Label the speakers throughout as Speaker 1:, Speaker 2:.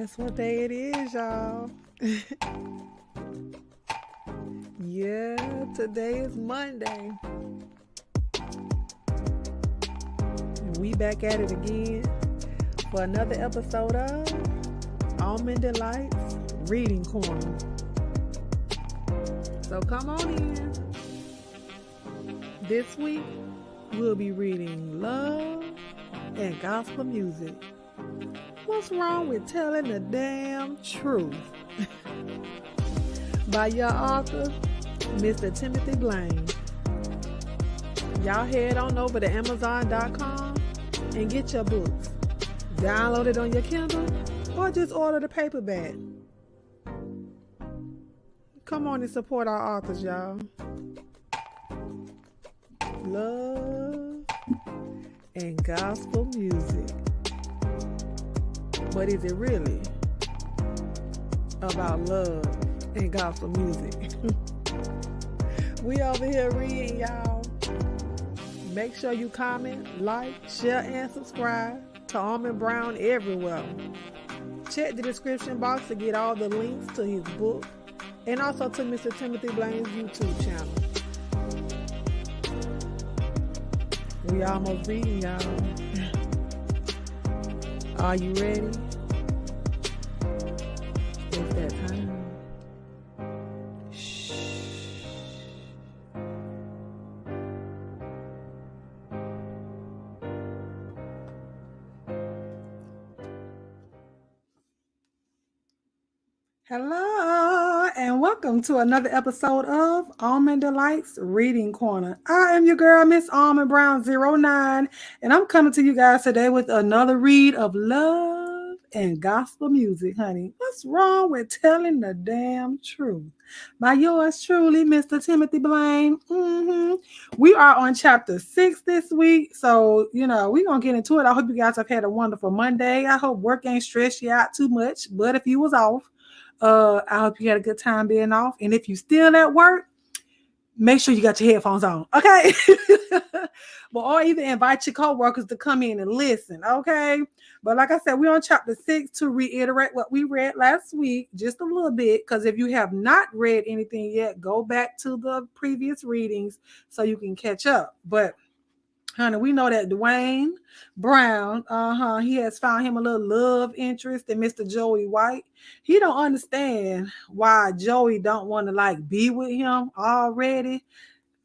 Speaker 1: Guess what day it is, y'all? Yeah, today is Monday. And we back at it again for another episode of Almond Delights Reading Corner. So come on in. This week, we'll be reading Love and Gospel Music. What's wrong with telling the damn truth? By your author, Mr. Timothy Blaine. Y'all head on over to Amazon.com and get your books. Download it on your Kindle or just order the paperback. Come on and support our authors, y'all. Love and gospel music. But is it really about love and gospel music? We over here reading, y'all. Make sure you comment, like, share, and subscribe to Almond Brown everywhere. Check the description box to get all the links to his book and also to Mr. Timothy Blaine's YouTube channel. We almost reading, y'all. Are you ready? It's that time. Shh. Hello, and welcome to another episode of Almond Delights Reading Corner. I am your girl, Miss Almond Brown 09, and I'm coming to you guys today with another read of Love and Gospel Music, honey. What's wrong with telling the damn truth? By yours truly, Mr. Timothy Blaine. We are on chapter 6 this week, so, we're going to get into it. I hope you guys have had a wonderful Monday. I hope work ain't stressed you out too much, but if you was off, I hope you had a good time being off. And if you still at work, make sure you got your headphones on, okay? Or either invite your co-workers to come in and listen, okay? But like I said, we're on chapter 6 to reiterate what we read last week, just a little bit, because if you have not read anything yet, go back to the previous readings so you can catch up. But honey, we know that Dwayne Brown, he has found him a little love interest in Mr. Joey White. He don't understand why Joey don't want to be with him already,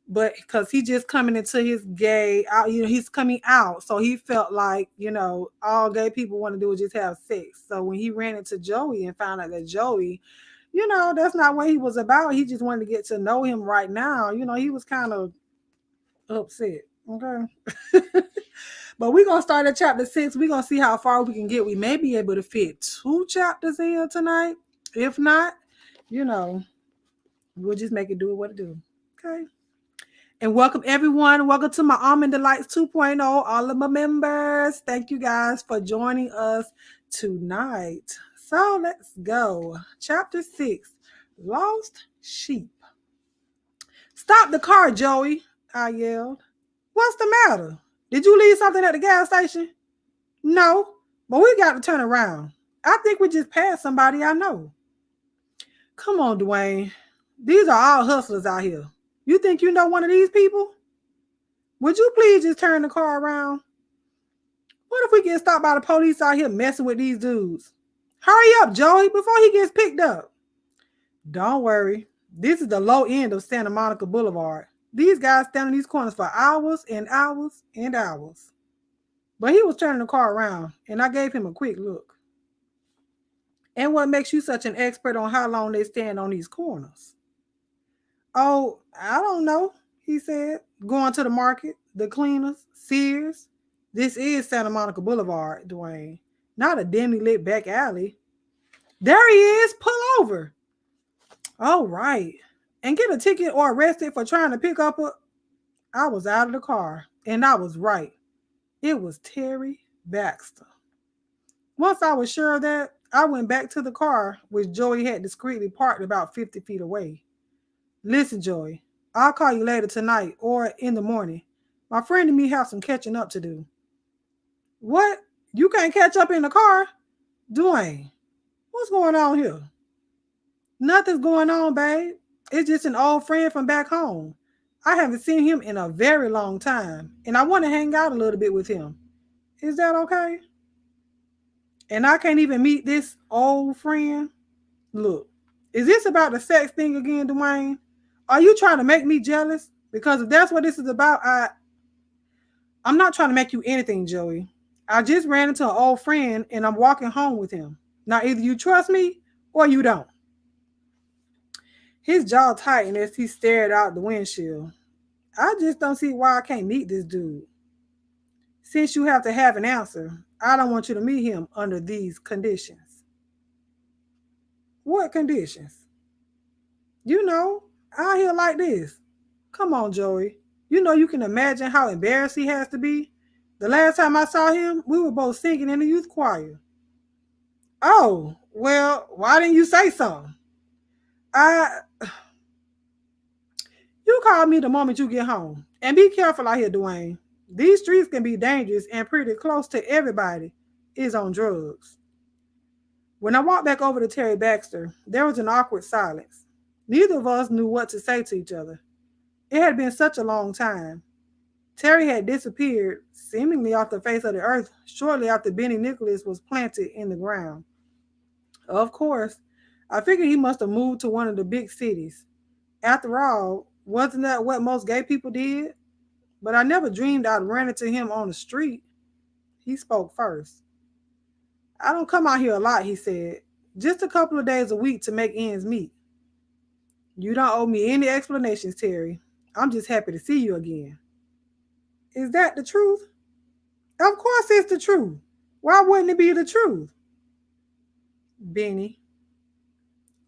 Speaker 1: but because he just coming into his gay, he's coming out. So he felt like, all gay people want to do is just have sex. So when he ran into Joey and found out that Joey, that's not what he was about. He just wanted to get to know him right now. He was kind of upset. Okay. But we're going to start at chapter 6. We're going to see how far we can get. We may be able to fit 2 chapters in tonight. If not, we'll just make it do what it do. Okay. And welcome everyone. Welcome to my Almond Delights 2.0. All of my members. Thank you guys for joining us tonight. So let's go. Chapter 6. Lost Sheep. Stop the car, Joey, I yelled. What's the matter? Did you leave something at the gas station? No, but we got to turn around. I think we just passed somebody I know. Come on, Dwayne. These are all hustlers out here. You think you know one of these people? Would you please just turn the car around? What if we get stopped by the police out here messing with these dudes? Hurry up, Joey, before he gets picked up. Don't worry. This is the low end of Santa Monica Boulevard. These guys stand in these corners for hours and hours and hours. But he was turning the car around, and I gave him a quick look. And what makes you such an expert on how long they stand on these corners? Oh, I don't know, he said. Going to the market, the cleaners, Sears. This is Santa Monica Boulevard, Dwayne. Not a dimly lit back alley. There he is. Pull over. All right. And get a ticket or arrested for trying to pick up I was out of the car, and I was right. It was Terry Baxter. Once I was sure of that, I went back to the car, which Joey had discreetly parked about 50 feet away. Listen, Joey, I'll call you later tonight or in the morning. My friend and me have some catching up to do. What? You can't catch up in the car? Dwayne, What's going on here? Nothing's going on, babe. It's just an old friend from back home. I haven't seen him in a very long time, and I want to hang out a little bit with him. Is that okay? And I can't even meet this old friend? Look, is this about the sex thing again, Dwayne? Are you trying to make me jealous? Because if that's what this is about, I'm not trying to make you anything, Joey. I just ran into an old friend and I'm walking home with him. Now, either you trust me or you don't. His jaw tightened as he stared out the windshield. I just don't see why I can't meet this dude. Since you have to have an answer, I don't want you to meet him under these conditions. What conditions? You know, out here like this. Come on, Joey. You know you can imagine how embarrassed he has to be. The last time I saw him, we were both singing in the youth choir. Oh, well, why didn't you say something? I You call me the moment you get home. And be careful out here, Dwayne. These streets can be dangerous and pretty close to everybody is on drugs. When I walked back over to Terry Baxter, there was an awkward silence. Neither of us knew what to say to each other. It had been such a long time. Terry had disappeared, seemingly off the face of the earth, shortly after Benny Nicholas was planted in the ground. Of course, I figured he must have moved to one of the big cities. After all, wasn't that what most gay people did? But I never dreamed I'd run into him on the street. He spoke first. I don't come out here a lot, he said. Just a couple of days a week to make ends meet. You don't owe me any explanations, Terry. I'm just happy to see you again. Is that the truth? Of course it's the truth. Why wouldn't it be the truth? Benny,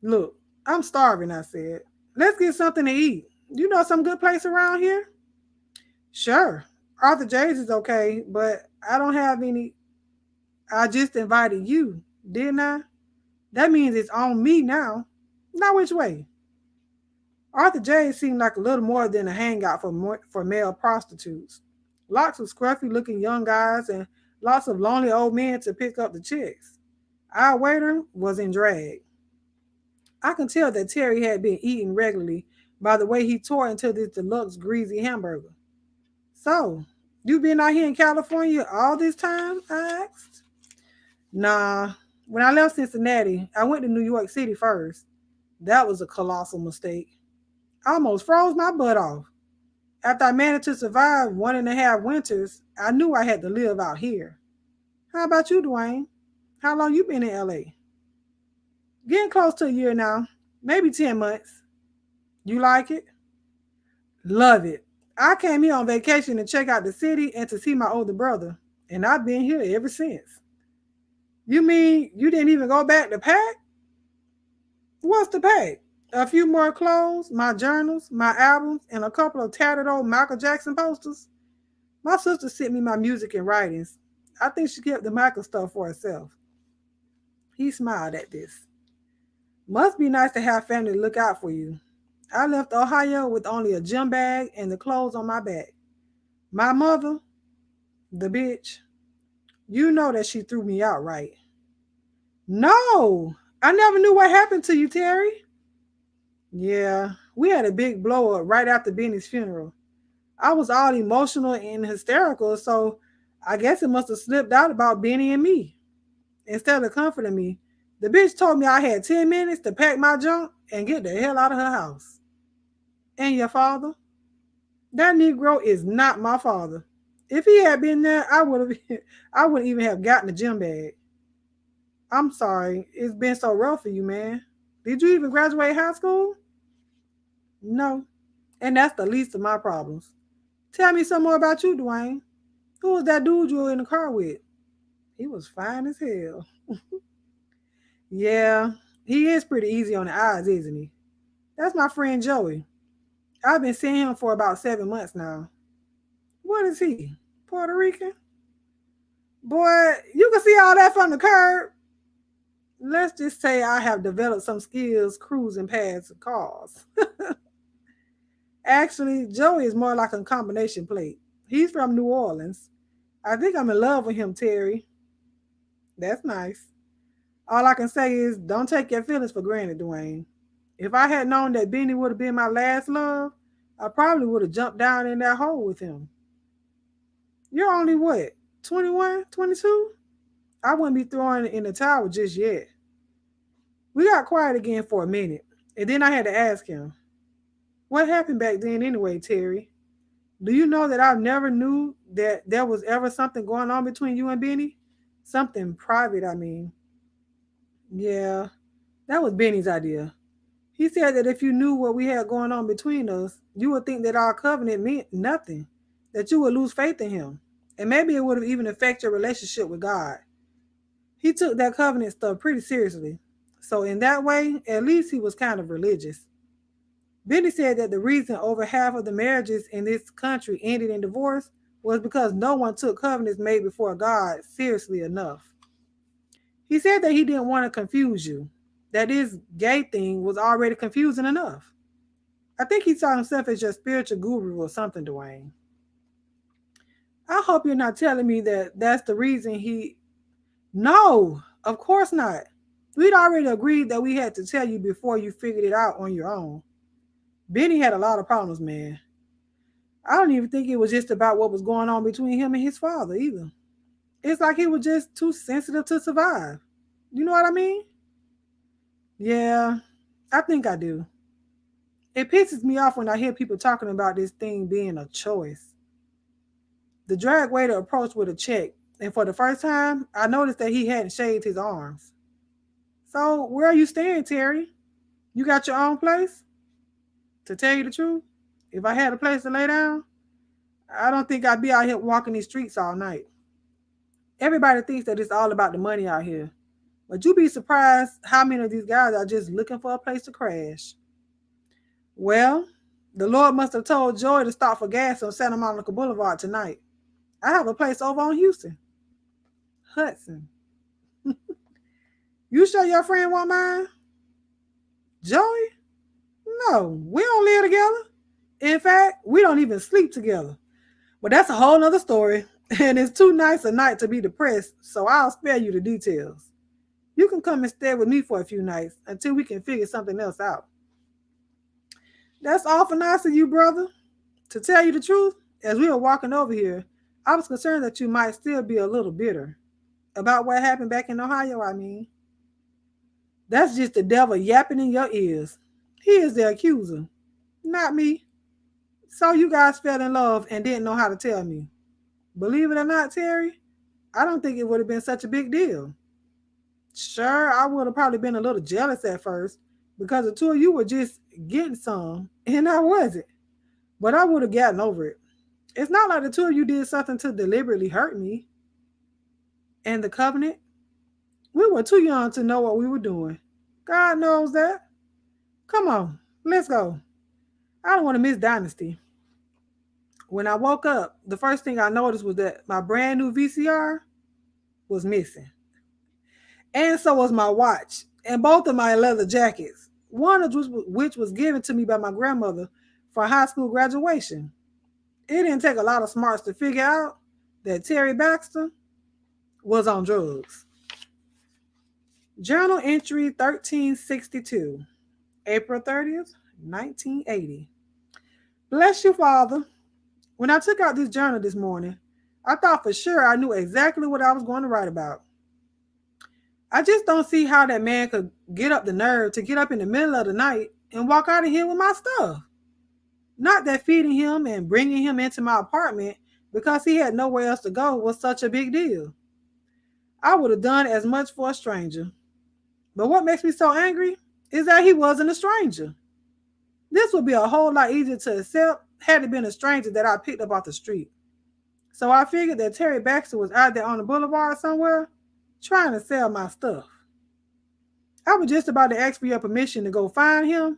Speaker 1: look, I'm starving, I said. Let's get something to eat. You know some good place around here? Sure. Arthur J's is okay, but I don't have any. I just invited you, didn't I? That means it's on me now. Now which way? Arthur J's seemed like a little more than a hangout for male prostitutes. Lots of scruffy looking young guys and lots of lonely old men to pick up the chicks. Our waiter was in drag. I can tell that Terry had been eating regularly by the way he tore into this deluxe greasy hamburger. So, you been out here in California all this time? I asked. Nah. When I left Cincinnati, I went to New York City first. That was a colossal mistake. I almost froze my butt off. After I managed to survive 1.5 winters, I knew I had to live out here. How about you, Dwayne? How long you been in LA? Getting close to a year now, maybe 10 months. You like it? Love it. I came here on vacation to check out the city and to see my older brother, and I've been here ever since. You mean you didn't even go back to pack? What's the pack? A few more clothes, my journals, my albums, and a couple of tattered old Michael Jackson posters. My sister sent me my music and writings. I think she kept the Michael stuff for herself. He smiled at this. Must be nice to have family to look out for you. I left Ohio with only a gym bag and the clothes on my back. My mother, the bitch, you know that she threw me out, right? No, I never knew what happened to you, Terry. Yeah, we had a big blow up right after Benny's funeral. I was all emotional and hysterical, so I guess it must have slipped out about Benny and me. Instead of comforting me, the bitch told me I had 10 minutes to pack my junk and get the hell out of her house. And your father? That Negro is not my father. If he had been there, I wouldn't even have gotten the gym bag. I'm sorry, it's been so rough for you, man. Did you even graduate high school? No. And that's the least of my problems. Tell me some more about you, Dwayne. Who was that dude you were in the car with? He was fine as hell. Yeah, he is pretty easy on the eyes, isn't he? That's my friend Joey. I've been seeing him for about 7 months now. What is he? Puerto Rican? Boy, you can see all that from the curb. Let's just say I have developed some skills cruising past cars. Actually, Joey is more like a combination plate. He's from New Orleans. I think I'm in love with him, Terry. That's nice. All I can say is don't take your feelings for granted, Dwayne. If I had known that Benny would have been my last love, I probably would have jumped down in that hole with him. You're only what, 21, 22? I wouldn't be throwing in the towel just yet. We got quiet again for a minute, and then I had to ask him, what happened back then anyway, Terry? Do you know that I never knew that there was ever something going on between you and Benny? Something private, I mean. Yeah, that was Benny's idea. He said that if you knew what we had going on between us, you would think that our covenant meant nothing, that you would lose faith in him, and maybe it would have even affected your relationship with God. He took that covenant stuff pretty seriously. So, in that way, at least he was kind of religious. Benny said that the reason over half of the marriages in this country ended in divorce was because no one took covenants made before God seriously enough. He said that he didn't want to confuse you, that this gay thing was already confusing enough. I think he saw himself as your spiritual guru or something, Dwayne. I hope you're not telling me that that's the reason he. No, of course not. We'd already agreed that we had to tell you before you figured it out on your own. Benny had a lot of problems, man. I don't even think it was just about what was going on between him and his father either. It's like he was just too sensitive to survive. You know what I mean? Yeah, I think I do. It pisses me off when I hear people talking about this thing being a choice. The drag waiter approached with a check, and for the first time, I noticed that he hadn't shaved his arms. So, where are you staying, Terry? You got your own place? To tell you the truth, if I had a place to lay down, I don't think I'd be out here walking these streets all night. Everybody thinks that it's all about the money out here, but you'd be surprised how many of these guys are just looking for a place to crash. Well, the Lord must have told Joy to stop for gas on Santa Monica Boulevard tonight. I have a place over on Houston. Hudson. You sure your friend won't mind? Joey? No, we don't live together. In fact, we don't even sleep together. But that's a whole nother story. And it's too nice a night to be depressed, so I'll spare you the details. You can come and stay with me for a few nights until we can figure something else out. That's awful nice of you, brother. To tell you the truth, as we were walking over here, I was concerned that you might still be a little bitter about what happened back in Ohio, I mean. That's just the devil yapping in your ears. He is the accuser, not me. So you guys fell in love and didn't know how to tell me. Believe it or not, Terry, I don't think it would have been such a big deal. Sure, I would have probably been a little jealous at first because the two of you were just getting some, and I wasn't. But I would have gotten over it. It's not like the two of you did something to deliberately hurt me. And the covenant? We were too young to know what we were doing. God knows that. Come on, let's go. I don't want to miss Dynasty. When I woke up, the first thing I noticed was that my brand new VCR was missing. And so was my watch and both of my leather jackets, one of which was given to me by my grandmother for high school graduation. It didn't take a lot of smarts to figure out that Terry Baxter was on drugs. Journal entry 1362, April 30th, 1980. Bless you, Father. When I took out this journal this morning, I thought for sure I knew exactly what I was going to write about. I just don't see how that man could get up the nerve to get up in the middle of the night and walk out of here with my stuff. Not that feeding him and bringing him into my apartment because he had nowhere else to go was such a big deal. I would have done as much for a stranger. But what makes me so angry is that he wasn't a stranger. This would be a whole lot easier to accept had it been a stranger that I picked up off the street. So I figured that Terry Baxter was out there on the boulevard somewhere trying to sell my stuff. I was just about to ask for your permission to go find him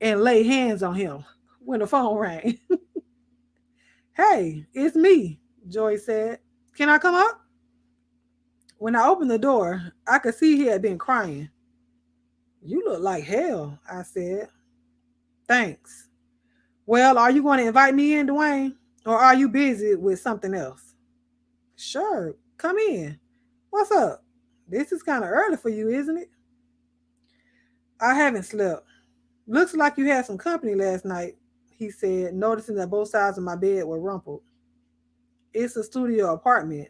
Speaker 1: and lay hands on him when the phone rang. Hey, it's me, Joy said. Can I come up? When I opened the door, I could see he had been crying. You look like hell, I said. Thanks. Well, are you going to invite me in, Dwayne? Or are you busy with something else? Sure, come in. What's up? This is kind of early for you, isn't it? I haven't slept. Looks like you had some company last night, he said, noticing that both sides of my bed were rumpled. It's a studio apartment.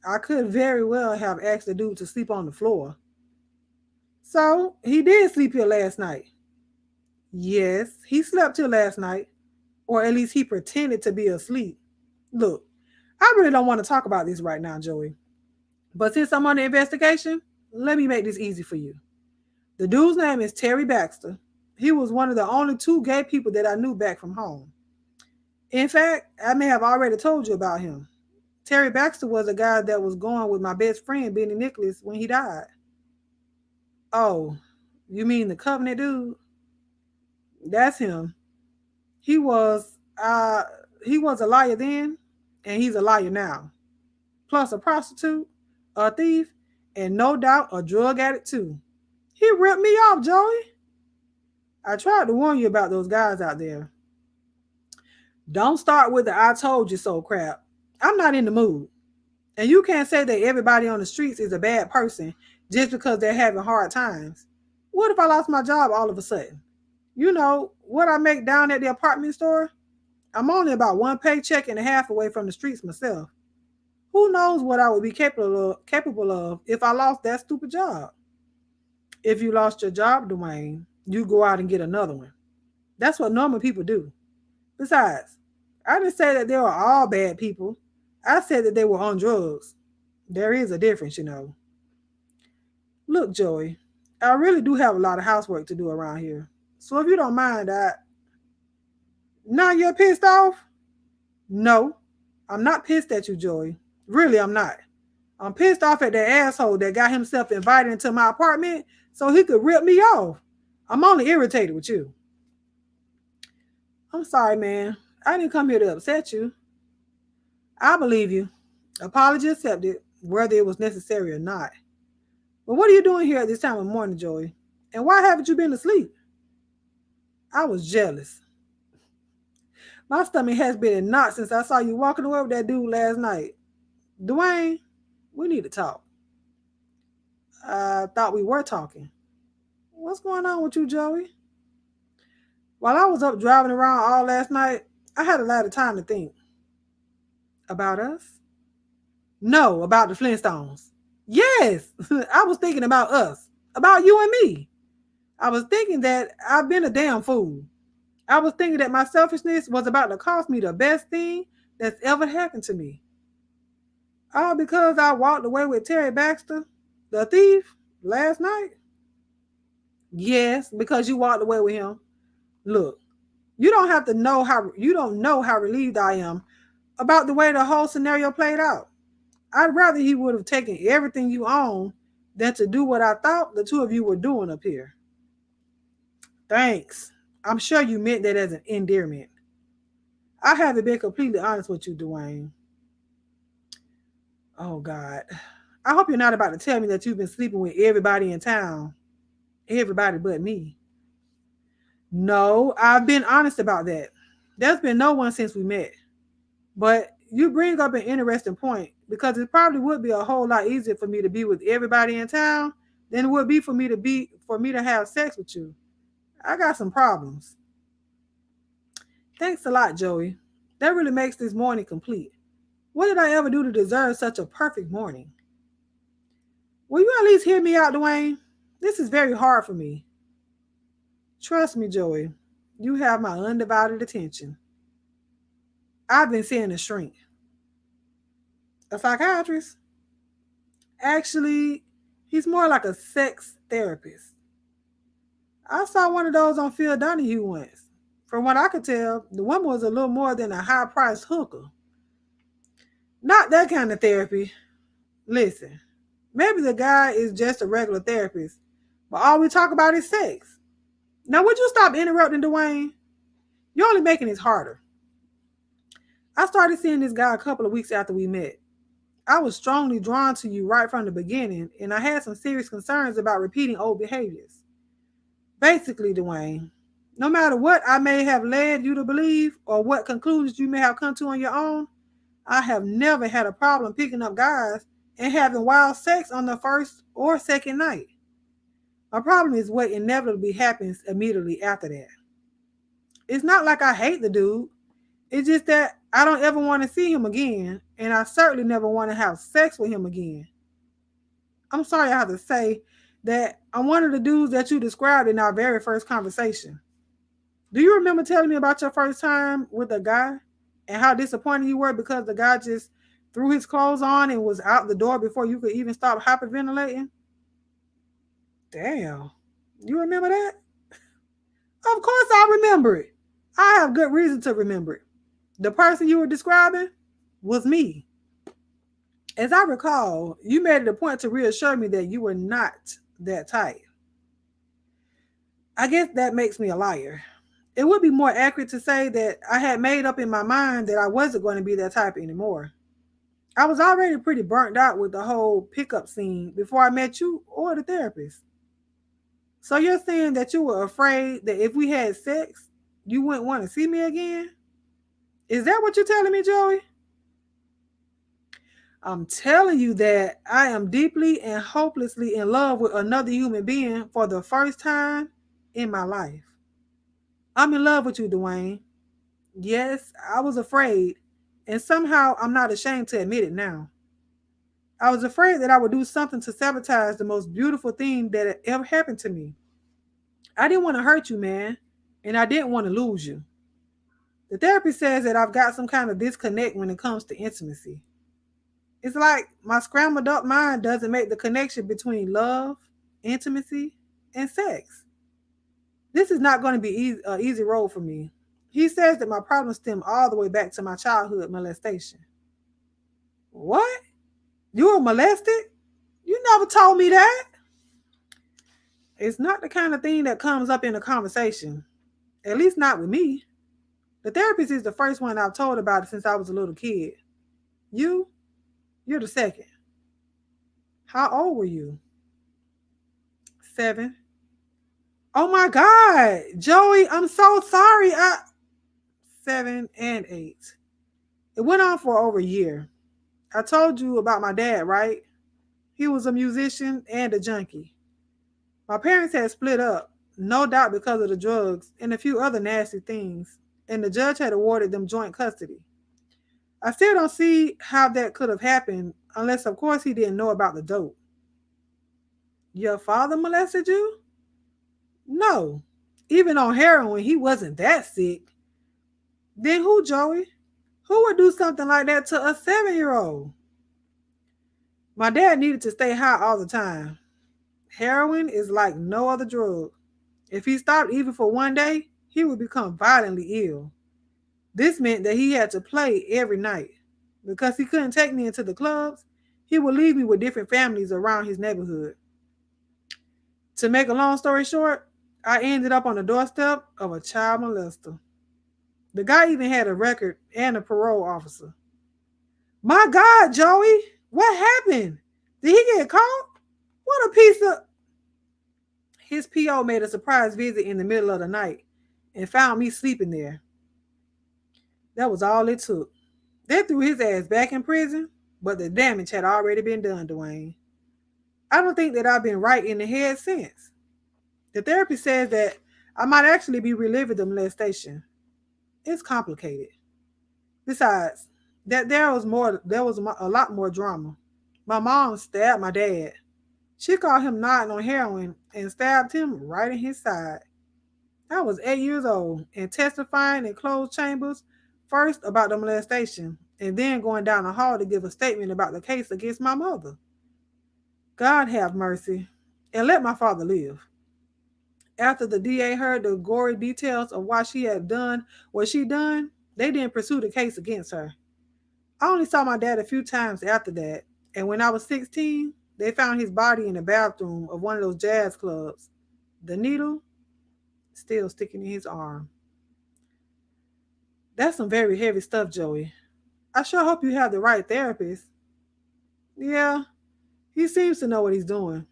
Speaker 1: I could very well have asked the dude to sleep on the floor. So, he did sleep here last night. Yes, he slept here last night, or at least he pretended to be asleep. Look, I really don't want to talk about this right now, Joey. But since I'm under investigation, let me make this easy for you. The dude's name is Terry Baxter. He was one of the only two gay people that I knew back from home. In fact, I may have already told you about him. Terry Baxter was a guy that was going with my best friend, Benny Nicholas, when he died. Oh, you mean the Covenant dude? That's him. He was uh he was a liar then, and he's a liar now. Plus a prostitute, a thief, and no doubt a drug addict too. He ripped me off, Joey. I tried to warn you about those guys out there. Don't start with the I told you so crap. I'm not in the mood. And you can't say that everybody on the streets is a bad person just because they're having hard times. What if I lost my job all of a sudden? You know, what I make down at the apartment store? I'm only about one paycheck and a half away from the streets myself. Who knows what I would be capable of if I lost that stupid job? If you lost your job, Dwayne, you go out and get another one. That's what normal people do. Besides, I didn't say that they were all bad people. I said that they were on drugs. There is a difference, you know. Look, Joey, I really do have a lot of housework to do around here. So if you don't mind, now you're pissed off? No, I'm not pissed at you, Joey. Really, I'm not. I'm pissed off at that asshole that got himself invited into my apartment so he could rip me off. I'm only irritated with you. I'm sorry, man. I didn't come here to upset you. I believe you. Apology accepted, whether it was necessary or not. But what are you doing here at this time of morning, Joey? And why haven't you been asleep? I was jealous. My stomach has been in knots since I saw you walking away with that dude last night. Dwayne, we need to talk. I thought we were talking. What's going on with you, Joey? While I was up driving around all last night, I had a lot of time to think. About us? No, about the Flintstones. Yes, I was thinking about us, about you and me. I was thinking that I've been a damn fool. I was thinking that my selfishness was about to cost me the best thing that's ever happened to me. All because I walked away with Terry Baxter, the thief, last night? Yes, because you walked away with him. Look, you don't know how relieved I am about the way the whole scenario played out. I'd rather he would have taken everything you own than to do what I thought the two of you were doing up here. Thanks. I'm sure you meant that as an endearment. I haven't been completely honest with you, Dwayne. Oh, God. I hope you're not about to tell me that you've been sleeping with everybody in town. Everybody but me. No, I've been honest about that. There's been no one since we met. But you bring up an interesting point because it probably would be a whole lot easier for me to be with everybody in town than it would be for me to have sex with you. I got some problems. Thanks a lot, Joey. That really makes this morning complete. What did I ever do to deserve such a perfect morning? Will you at least hear me out, Dwayne? This is very hard for me. Trust me, Joey. You have my undivided attention. I've been seeing a shrink. A psychiatrist? Actually, he's more like a sex therapist. I saw one of those on Phil Donahue once. From what I could tell, the woman was a little more than a high-priced hooker. Not that kind of therapy. Listen, maybe the guy is just a regular therapist, but all we talk about is sex. Now, would you stop interrupting, Dwayne? You're only making it harder. I started seeing this guy a couple of weeks after we met. I was strongly drawn to you right from the beginning, and I had some serious concerns about repeating old behaviors. Basically, Dwayne, no matter what I may have led you to believe or what conclusions you may have come to on your own, I have never had a problem picking up guys and having wild sex on the first or second night. My problem is what inevitably happens immediately after that. It's not like I hate the dude. It's just that I don't ever want to see him again, and I certainly never want to have sex with him again. I'm sorry I have to say that I'm one of the dudes that you described in our very first conversation. Do you remember telling me about your first time with a guy and how disappointed you were because the guy just threw his clothes on and was out the door before you could even stop hyperventilating? Damn. You remember that? Of course I remember it. I have good reason to remember it. The person you were describing was me. As I recall, you made it a point to reassure me that you were not that type. I guess that makes me a liar. It would be more accurate to say that I had made up in my mind that I wasn't going to be that type anymore. I was already pretty burnt out with the whole pickup scene before I met you or the therapist. So you're saying that you were afraid that if we had sex, you wouldn't want to see me again? Is that what you're telling me, Joey? I'm telling you that I am deeply and hopelessly in love with another human being for the first time in my life. I'm in love with you, Dwayne. Yes, I was afraid, and somehow I'm not ashamed to admit it now. I was afraid that I would do something to sabotage the most beautiful thing that had ever happened to me. I didn't want to hurt you, man, and I didn't want to lose you. The therapist says that I've got some kind of disconnect when it comes to intimacy. It's like my scrambled up mind doesn't make the connection between love, intimacy, and sex. This is not going to be an easy road for me. He says that my problems stem all the way back to my childhood molestation. What? You were molested? You never told me that. It's not the kind of thing that comes up in a conversation. At least not with me. The therapist is the first one I've told about it since I was a little kid. You're the second. How old were you? 7. Oh my God, Joey, I'm so sorry. 7 and 8. It went on for over a year. I told you about my dad, right? He was a musician and a junkie. My parents had split up, no doubt because of the drugs and a few other nasty things, and the judge had awarded them joint custody. I still don't see how that could have happened unless, of course, he didn't know about the dope. Your father molested you? No. Even on heroin, he wasn't that sick. Then who, Joey? Who would do something like that to a 7-year-old? My dad needed to stay high all the time. Heroin is like no other drug. If he stopped even for one day, he would become violently ill. This meant that he had to play every night. Because he couldn't take me into the clubs, he would leave me with different families around his neighborhood. To make a long story short, I ended up on the doorstep of a child molester. The guy even had a record and a parole officer. My God, Joey, what happened? Did he get caught? What a piece of... His PO made a surprise visit in the middle of the night and found me sleeping there. That was all it took. They threw his ass back in prison, but the damage had already been done, Dwayne. I don't think that I've been right in the head since. The therapist says that I might actually be reliving the molestation. It's complicated. Besides, there was a lot more drama. My mom stabbed my dad. She caught him nodding on heroin and stabbed him right in his side. I was 8 years old and testifying in closed chambers, first about the molestation, and then going down the hall to give a statement about the case against my mother. God have mercy, and let my father live. After the DA heard the gory details of why she had done what she done, they didn't pursue the case against her. I only saw my dad a few times after that, and when I was 16, they found his body in the bathroom of one of those jazz clubs. The needle still sticking in his arm. That's some very heavy stuff, Joey. I sure hope you have the right therapist. Yeah, he seems to know what he's doing.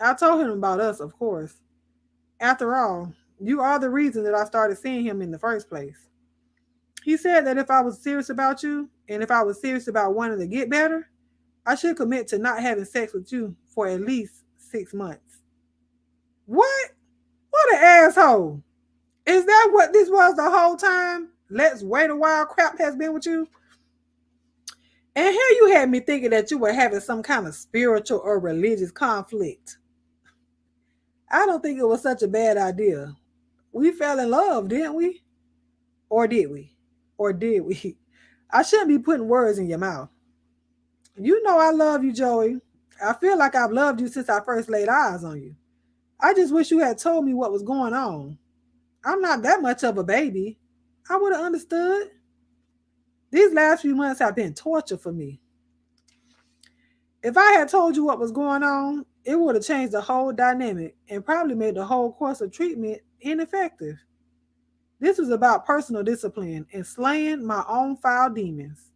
Speaker 1: I told him about us, of course. After all, you are the reason that I started seeing him in the first place. He said that if I was serious about you, and if I was serious about wanting to get better, I should commit to not having sex with you for at least 6 months. What? What an asshole. Is that what this was the whole time? Let's wait a while crap has been with you? And here you had me thinking that you were having some kind of spiritual or religious conflict. I don't think it was such a bad idea. We fell in love, didn't we? Or did we? Or did we? I shouldn't be putting words in your mouth. You know I love you, Joey. I feel like I've loved you since I first laid eyes on you. I just wish you had told me what was going on. I'm not that much of a baby. I would have understood. These last few months have been torture for me. If I had told you what was going on, it would have changed the whole dynamic and probably made the whole course of treatment ineffective. This was about personal discipline and slaying my own foul demons.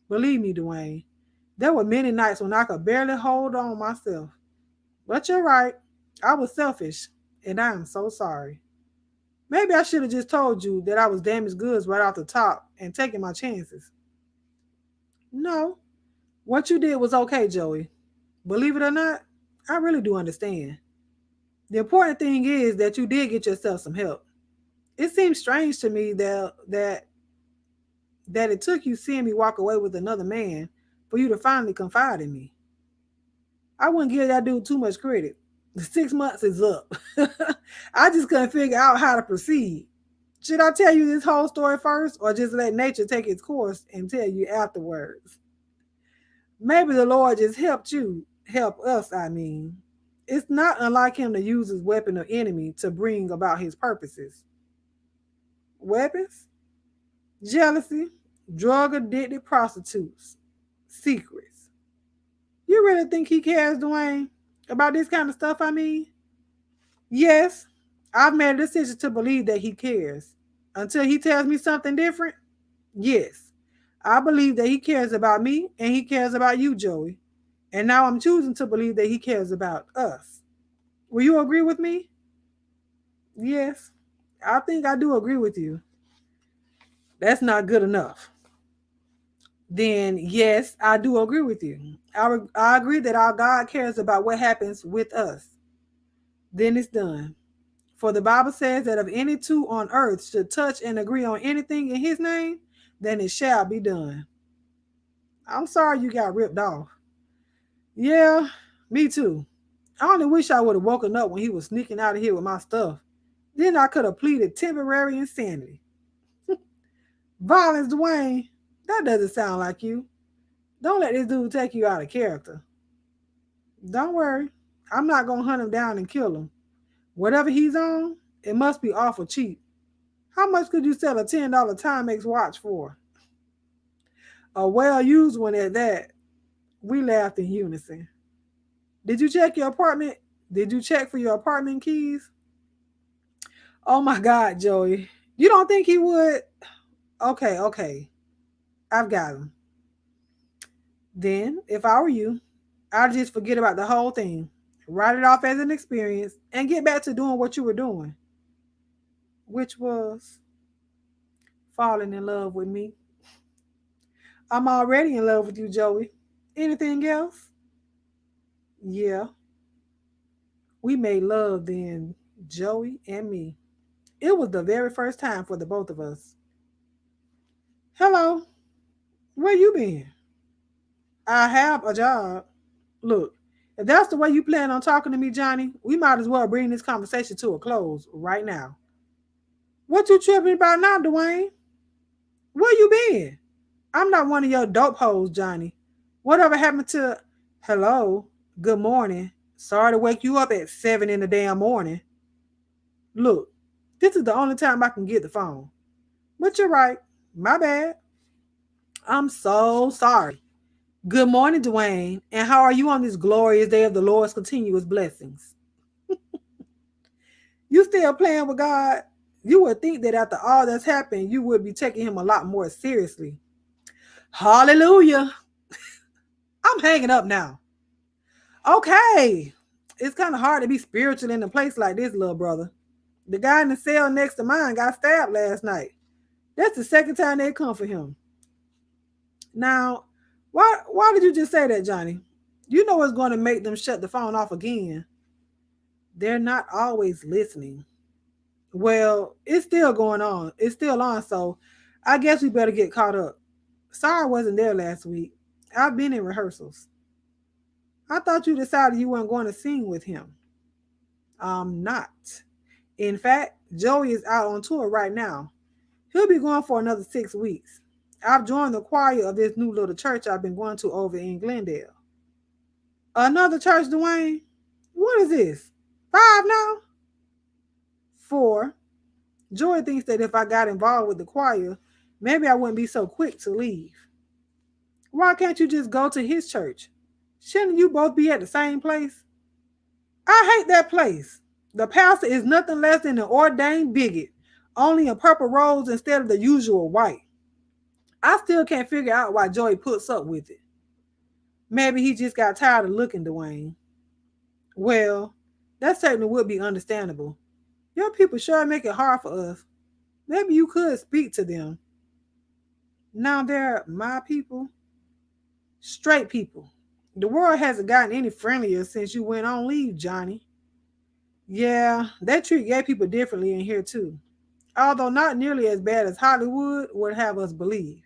Speaker 1: Believe me, Dwayne, there were many nights when I could barely hold on myself. But you're right, I was selfish, and I am so sorry. Maybe I should have just told you that I was damaged goods right off the top and taken my chances. No, what you did was okay, Joey. Believe it or not, I really do understand. The important thing is that you did get yourself some help. It seems strange to me that it took you seeing me walk away with another man for you to finally confide in me. I wouldn't give that dude too much credit. The 6 months is up. I just couldn't figure out how to proceed. Should I tell you this whole story first or just let nature take its course and tell you afterwards? Maybe the Lord just help us, I mean. It's not unlike him to use his weapon or enemy to bring about his purposes. Weapons? Jealousy, drug addicted prostitutes, secrets. You really think he cares, Dwayne, about this kind of stuff, I mean? Yes, I've made a decision to believe that he cares. Until he tells me something different, yes, I believe that he cares about me and he cares about you, Joey. And now I'm choosing to believe that he cares about us. Will you agree with me? Yes, I think I do agree with you. That's not good enough. Then, yes, I do agree with you. I agree that our God cares about what happens with us. Then it's done. For the Bible says that if any two on earth should touch and agree on anything in his name, then it shall be done. I'm sorry you got ripped off. Yeah, me too. I only wish I would have woken up when he was sneaking out of here with my stuff. Then I could have pleaded temporary insanity. Violence, Dwayne, that doesn't sound like you. Don't let this dude take you out of character. Don't worry. I'm not going to hunt him down and kill him. Whatever he's on, it must be awful cheap. How much could you sell a $10 Timex watch for? A well-used one at that. We laughed in unison. Did you check your apartment? Did you check for your apartment keys? Oh my God, Joey. You don't think he would? Okay. I've got him. Then, if I were you, I'd just forget about the whole thing, write it off as an experience, and get back to doing what you were doing, which was falling in love with me. I'm already in love with you, Joey. Anything else? Yeah, we made love then, Joey and me. It was the very first time for the both of us. Hello, where you been? I have a job. Look, if that's the way you plan on talking to me, Johnny, we might as well bring this conversation to a close right now. What you tripping about now, Dwayne? Where you been? I'm not one of your dope hoes, Johnny. Whatever happened to hello, good morning? Sorry to wake you up at 7 in the damn morning. Look, this is the only time I can get the phone. But you're right. My bad. I'm so sorry. Good morning, Dwayne. And how are you on this glorious day of the Lord's continuous blessings? You still playing with God? You would think that after all that's happened, you would be taking him a lot more seriously. Hallelujah. I'm hanging up now. Okay. It's kind of hard to be spiritual in a place like this, little brother. The guy in the cell next to mine got stabbed last night. That's the second time they come for him. Now, Why did you just say that, Johnny? You know what's going to make them shut the phone off again. They're not always listening. Well, it's still going on. It's still on, so I guess we better get caught up. Sorry I wasn't there last week. I've been in rehearsals. I thought you decided you weren't going to sing with him. I'm not. In fact, Joey is out on tour right now. He'll be going for another 6 weeks. I've joined the choir of this new little church I've been going to over in Glendale. Another church, Dwayne? What is this? 5 now? 4. Joy thinks that if I got involved with the choir, maybe I wouldn't be so quick to leave. Why can't you just go to his church? Shouldn't you both be at the same place? I hate that place. The pastor is nothing less than an ordained bigot, only in purple robes instead of the usual white. I still can't figure out why Joey puts up with it. Maybe he just got tired of looking, Dwayne. Well, that certainly would be understandable. Your people sure make it hard for us. Maybe you could speak to them. Now they're my people. Straight people. The world hasn't gotten any friendlier since you went on leave, Johnny. Yeah, they treat gay people differently in here too. Although not nearly as bad as Hollywood would have us believe.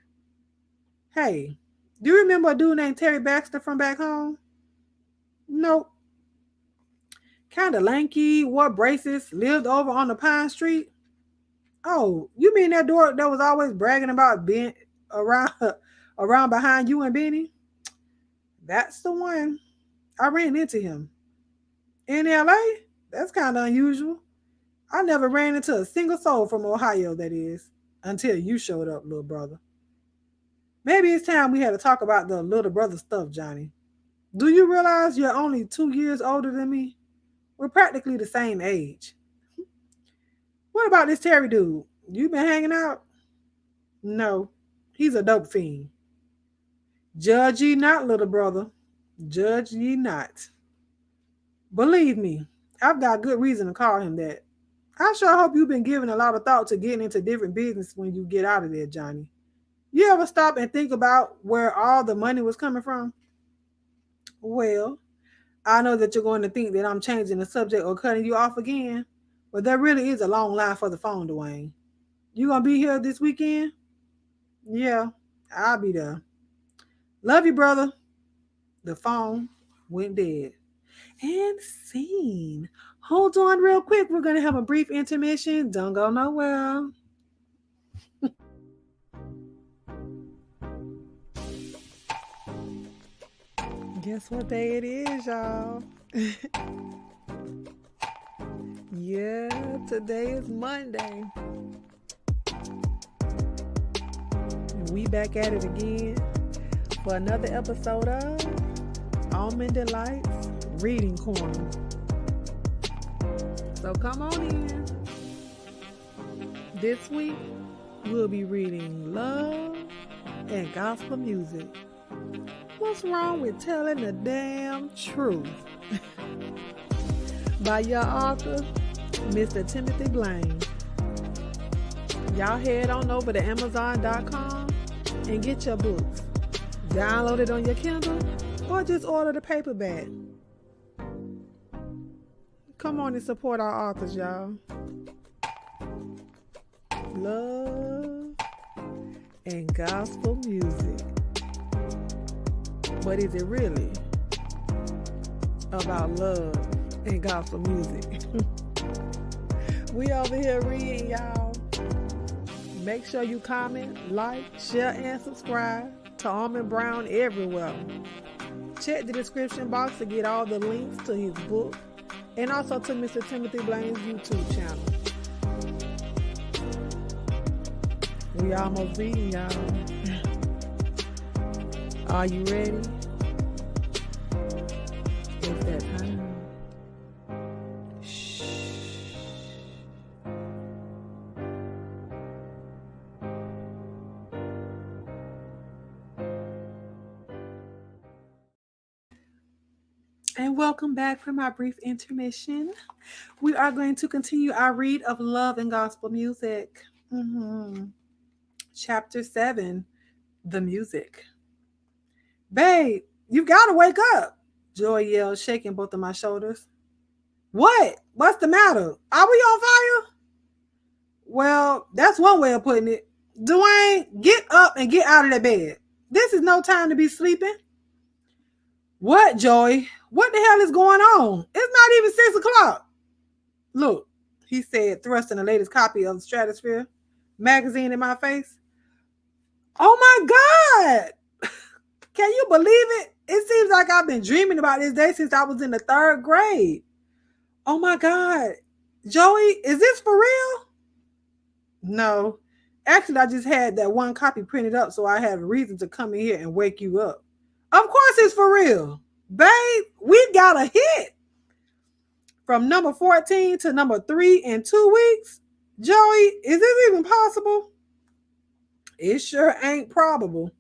Speaker 1: Hey, do you remember a dude named Terry Baxter from back home? Nope. Kinda lanky, wore braces, lived over on the Pine Street. Oh, you mean that dork that was always bragging about being around around behind you and Benny? That's the one. I ran into him. In LA? That's kind of unusual. I never ran into a single soul from Ohio, that is, until you showed up, little brother. Maybe it's time we had to talk about the little brother stuff, Johnny. Do you realize you're only 2 years older than me? We're practically the same age. What about this Terry dude? You been hanging out? No, he's a dope fiend. Judge ye not, little brother. Judge ye not. Believe me, I've got good reason to call him that. I sure hope you've been giving a lot of thought to getting into different business when you get out of there, Johnny. You ever stop and think about where all the money was coming from? Well, I know that you're going to think that I'm changing the subject or cutting you off again, but there really is a long line for the phone, Dwayne. You gonna be here this weekend? Yeah, I'll be there. Love you, brother. The phone went dead. And scene. Hold on real quick. We're going to have a brief intermission. Don't go nowhere. Guess what day it is, y'all? Yeah, today is Monday. And we back at it again for another episode of Almond Delights Reading Corner. So come on in. This week, we'll be reading Love and Gospel Music. What's wrong with telling the damn truth? By your author, Mr. Timothy Blaine. Y'all head on over to Amazon.com and get your books. Download it on your Kindle or just order the paperback. Come on and support our authors, y'all. Love and gospel music. But is it really about love and gospel music? We over here reading, y'all. Make sure you comment, like, share, and subscribe to Almond Brown everywhere. Check the description box to get all the links to his book and also to Mr. Timothy Blaine's YouTube channel. We almost reading, y'all. Are you ready? It's that time. Shh. And welcome back from our brief intermission. We are going to continue our read of Love and Gospel Music. Chapter 7, The Music. Babe, you gotta wake up, Joy yelled, shaking both of my shoulders. What? What's the matter? Are we on fire? Well, that's one way of putting it. Dwayne, get up and get out of that bed. This is no time to be sleeping. What, Joey? What the hell is going on? It's not even 6 o'clock. Look, he said, thrusting the latest copy of the Stratosphere magazine in my face. Oh my God! Can you believe it? It seems like I've been dreaming about this day since I was in the 3rd grade. Oh my God. Joey, is this for real? No. Actually, I just had that one copy printed up so I have a reason to come in here and wake you up. Of course it's for real. Babe, we got a hit. From number 14 to number 3 in 2 weeks. Joey, is this even possible? It sure ain't probable.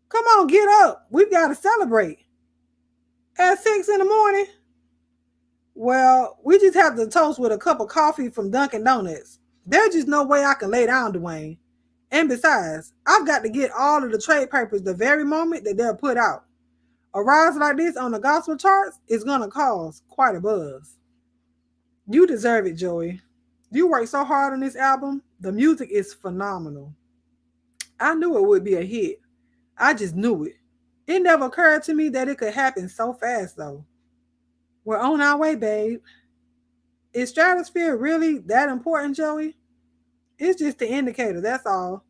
Speaker 1: Come on, get up. We've got to celebrate. At 6 in the morning? Well, we just have to toast with a cup of coffee from Dunkin' Donuts. There's just no way I can lay down, Dwayne. And besides, I've got to get all of the trade papers the very moment that they're put out. A rise like this on the gospel charts is going to cause quite a buzz. You deserve it, Joey. You worked so hard on this album. The music is phenomenal. I knew it would be a hit. I just knew it. It never occurred to me that it could happen so fast, though. We're on our way, babe. Is Stratosphere really that important, Joey? It's just the indicator, that's all.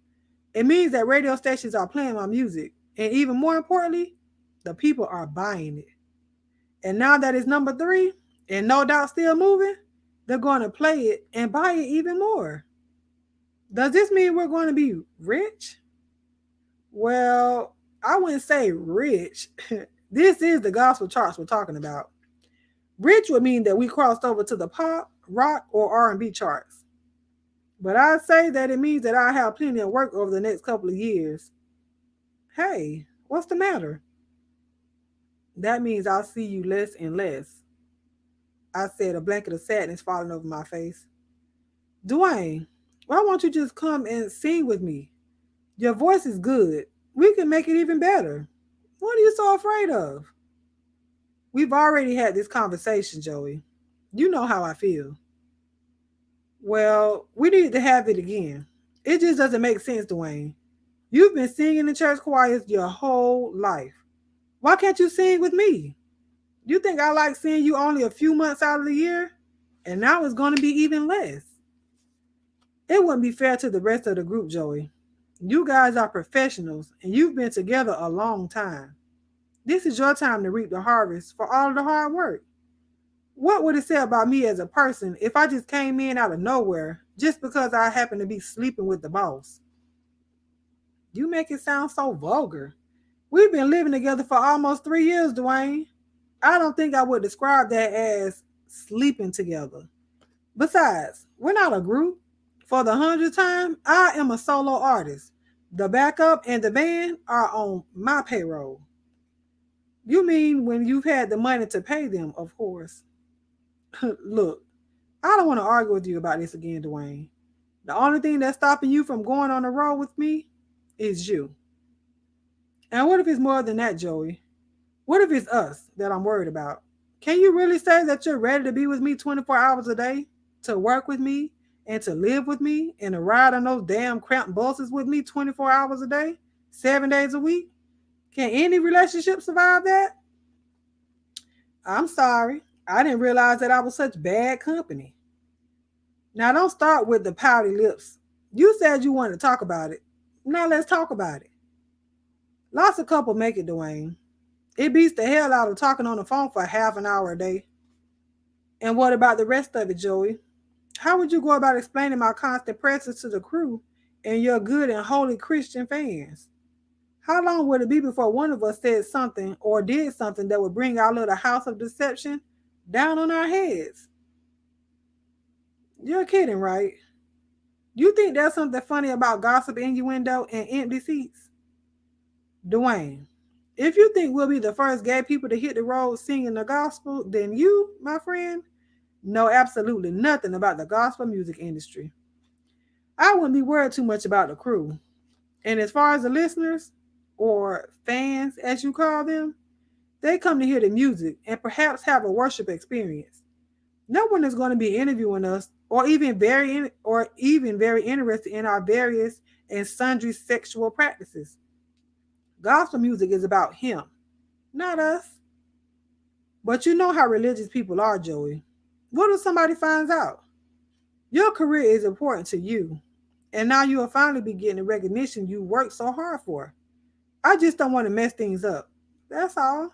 Speaker 1: It means that radio stations are playing my music. And even more importantly, the people are buying it. And now that it's number 3, and no doubt still moving, they're going to play it and buy it even more. Does this mean we're going to be rich? Well, I wouldn't say rich. This is the gospel charts we're talking about. Rich would mean that we crossed over to the pop, rock, or R&B charts. But I'd say that it means that I have plenty of work over the next couple of years. Hey, what's the matter? That means I'll see you less and less. I said, a blanket of sadness falling over my face. Dwayne, why won't you just come and sing with me? Your voice is good. We can make it even better. What are you so afraid of? We've already had this conversation, Joey. You know how I feel. Well, we need to have it again. It just doesn't make sense, Dwayne. You've been singing in church choirs your whole life. Why can't you sing with me? You think I like seeing you only a few months out of the year? And now it's going to be even less. It wouldn't be fair to the rest of the group, Joey. You guys are professionals and you've been together a long time. This is your time to reap the harvest for all of the hard work. What would it say about me as a person if I just came in out of nowhere just because I happen to be sleeping with the boss? You make it sound so vulgar. We've been living together for almost 3 years, Dwayne. I don't think I would describe that as sleeping together. Besides, we're not a group. For the 100th time, I am a solo artist. The backup and the band are on my payroll. You mean when you've had the money to pay them, of course. Look, I don't want to argue with you about this again, Dwayne. The only thing that's stopping you from going on the road with me is you. And what if it's more than that, Joey? What if it's us that I'm worried about? Can you really say that you're ready to be with me 24 hours a day? To work with me? And to live with me? And to ride on those damn cramped buses with me 24 hours a day? 7 days a week? Can any relationship survive that? I'm sorry. I didn't realize that I was such bad company. Now don't start with the pouty lips. You said you wanted to talk about it. Now let's talk about it. Lots of couples make it, Dwayne. It beats the hell out of talking on the phone for half an hour a day. And what about the rest of it, Joey? How would you go about explaining my constant presence to the crew and your good and holy Christian fans? How long would it be before one of us said something or did something that would bring our little house of deception down on our heads? You're kidding, right? You think there's something funny about gossip, innuendo, and empty seats? Dwayne, if you think we'll be the first gay people to hit the road singing the gospel, then you, my friend, know absolutely nothing about the gospel music industry. I wouldn't be worried too much about the crew. And as far as the listeners, or fans, as you call them, they come to hear the music and perhaps have a worship experience. No one is going to be interviewing us or even very interested in our various and sundry sexual practices. Gospel music is about him, not us. But you know how religious people are, Joey. What if somebody finds out? Your career is important to you, and now you will finally be getting the recognition you worked so hard for. I just don't want to mess things up. That's all.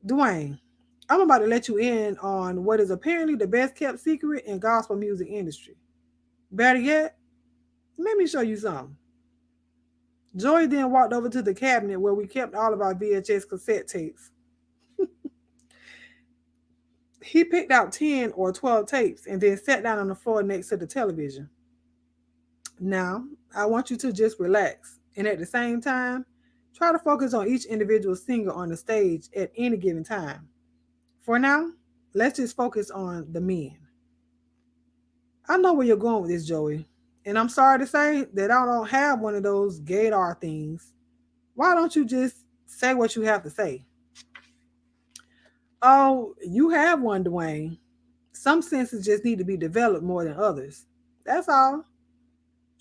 Speaker 1: Dwayne, I'm about to let you in on what is apparently the best kept secret in gospel music industry. Better yet, let me show you something. Joey then walked over to the cabinet where we kept all of our VHS cassette tapes. He picked out 10 or 12 tapes and then sat down on the floor next to the television. Now, I want you to just relax and at the same time, try to focus on each individual singer on the stage at any given time. For now, let's just focus on the men. I know where you're going with this, Joey, and I'm sorry to say that I don't have one of those gaydar things. Why don't you just say what you have to say? Oh, you have one, Dwayne. Some senses just need to be developed more than others. That's all.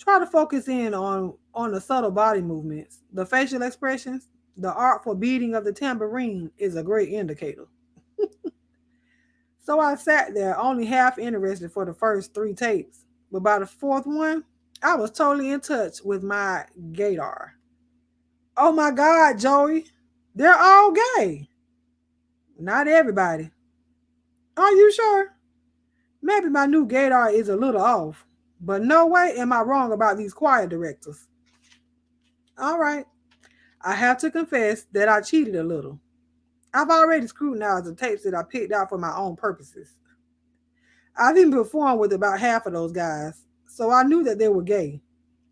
Speaker 1: Try to focus in on the subtle body movements, the facial expressions, the artful beating of the tambourine is a great indicator. So I sat there only half interested for the first 3 tapes, but by the fourth one, I was totally in touch with my gaydar. Oh my God, Joey, they're all gay. Not everybody. Are you sure? Maybe my new gaydar is a little off, but no way am I wrong about these choir directors. All right, I have to confess that I cheated a little. I've already scrutinized the tapes that I picked out for my own purposes. I've even performed with about half of those guys, so I knew that they were gay.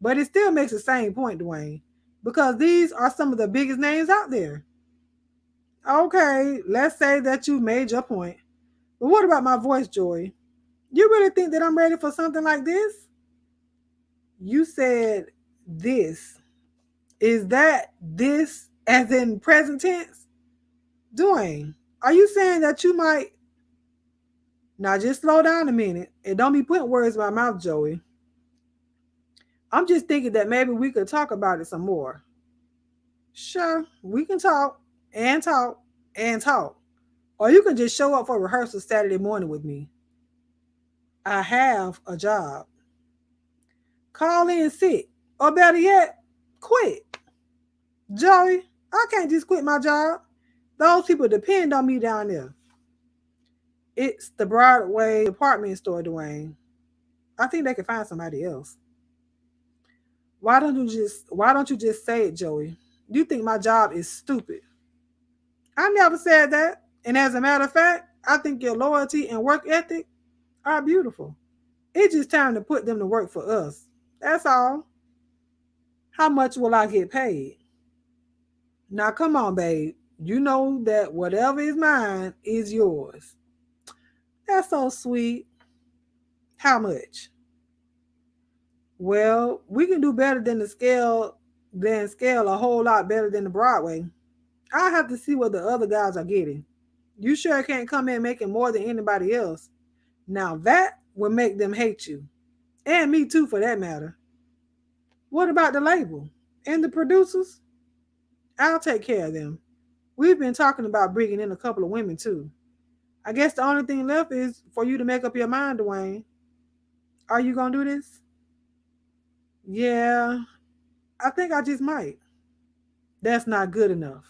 Speaker 1: But it still makes the same point, Dwayne, because these are some of the biggest names out there. Okay, let's say that you made your point. But what about my voice, Joy? You really think that I'm ready for something like this? You said this. Is that this as in present tense? Dwayne, are you saying that you might. Now just slow down a minute and don't be putting words in my mouth, Joey. I'm just thinking that maybe we could talk about it some more. Sure, we can talk and talk and talk. Or you can just show up for rehearsal Saturday morning with me. I have a job. Call in sick. Or better yet, quit. Joey, I can't just quit my job. Those people depend on me down there. It's the Broadway department store, Dwayne. I think they can find somebody else. Why don't you just say it, Joey? You think my job is stupid. I never said that. And as a matter of fact, I think your loyalty and work ethic are beautiful. It's just time to put them to work for us. That's all. How much will I get paid? Now come on, babe. You know that whatever is mine is yours. That's so sweet. How much? Well, we can do better than scale a whole lot better than the Broadway. I have to see what the other guys are getting. You sure can't come in making more than anybody else. Now that will make them hate you. And me too for that matter. What about the label? And the producers? I'll take care of them. We've been talking about bringing in a couple of women too. I guess the only thing left is for you to make up your mind, Dwayne. Are you going to do this? Yeah, I think I just might. That's not good enough.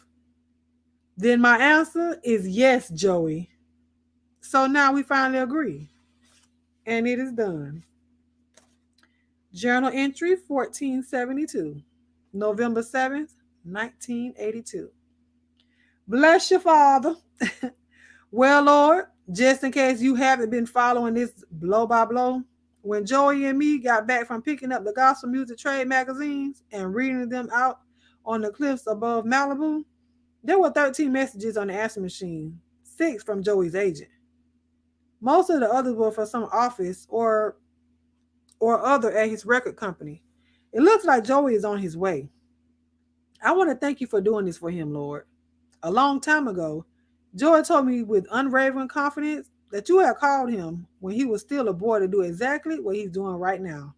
Speaker 1: Then my answer is yes, Joey. So now we finally agree. And it is done. Journal entry 1472, November 7th, 1982. Bless your father. Well, Lord, just in case you haven't been following this blow by blow, when Joey and me got back from picking up the gospel music trade magazines and reading them out on the cliffs above Malibu, there were 13 messages on the answer machine, 6 from Joey's agent. Most of the others were for some office or other at his record company. It looks like Joey is on his way. I want to thank you for doing this for him, Lord. A long time ago, Joy told me with unwavering confidence that you had called him when he was still a boy to do exactly what he's doing right now.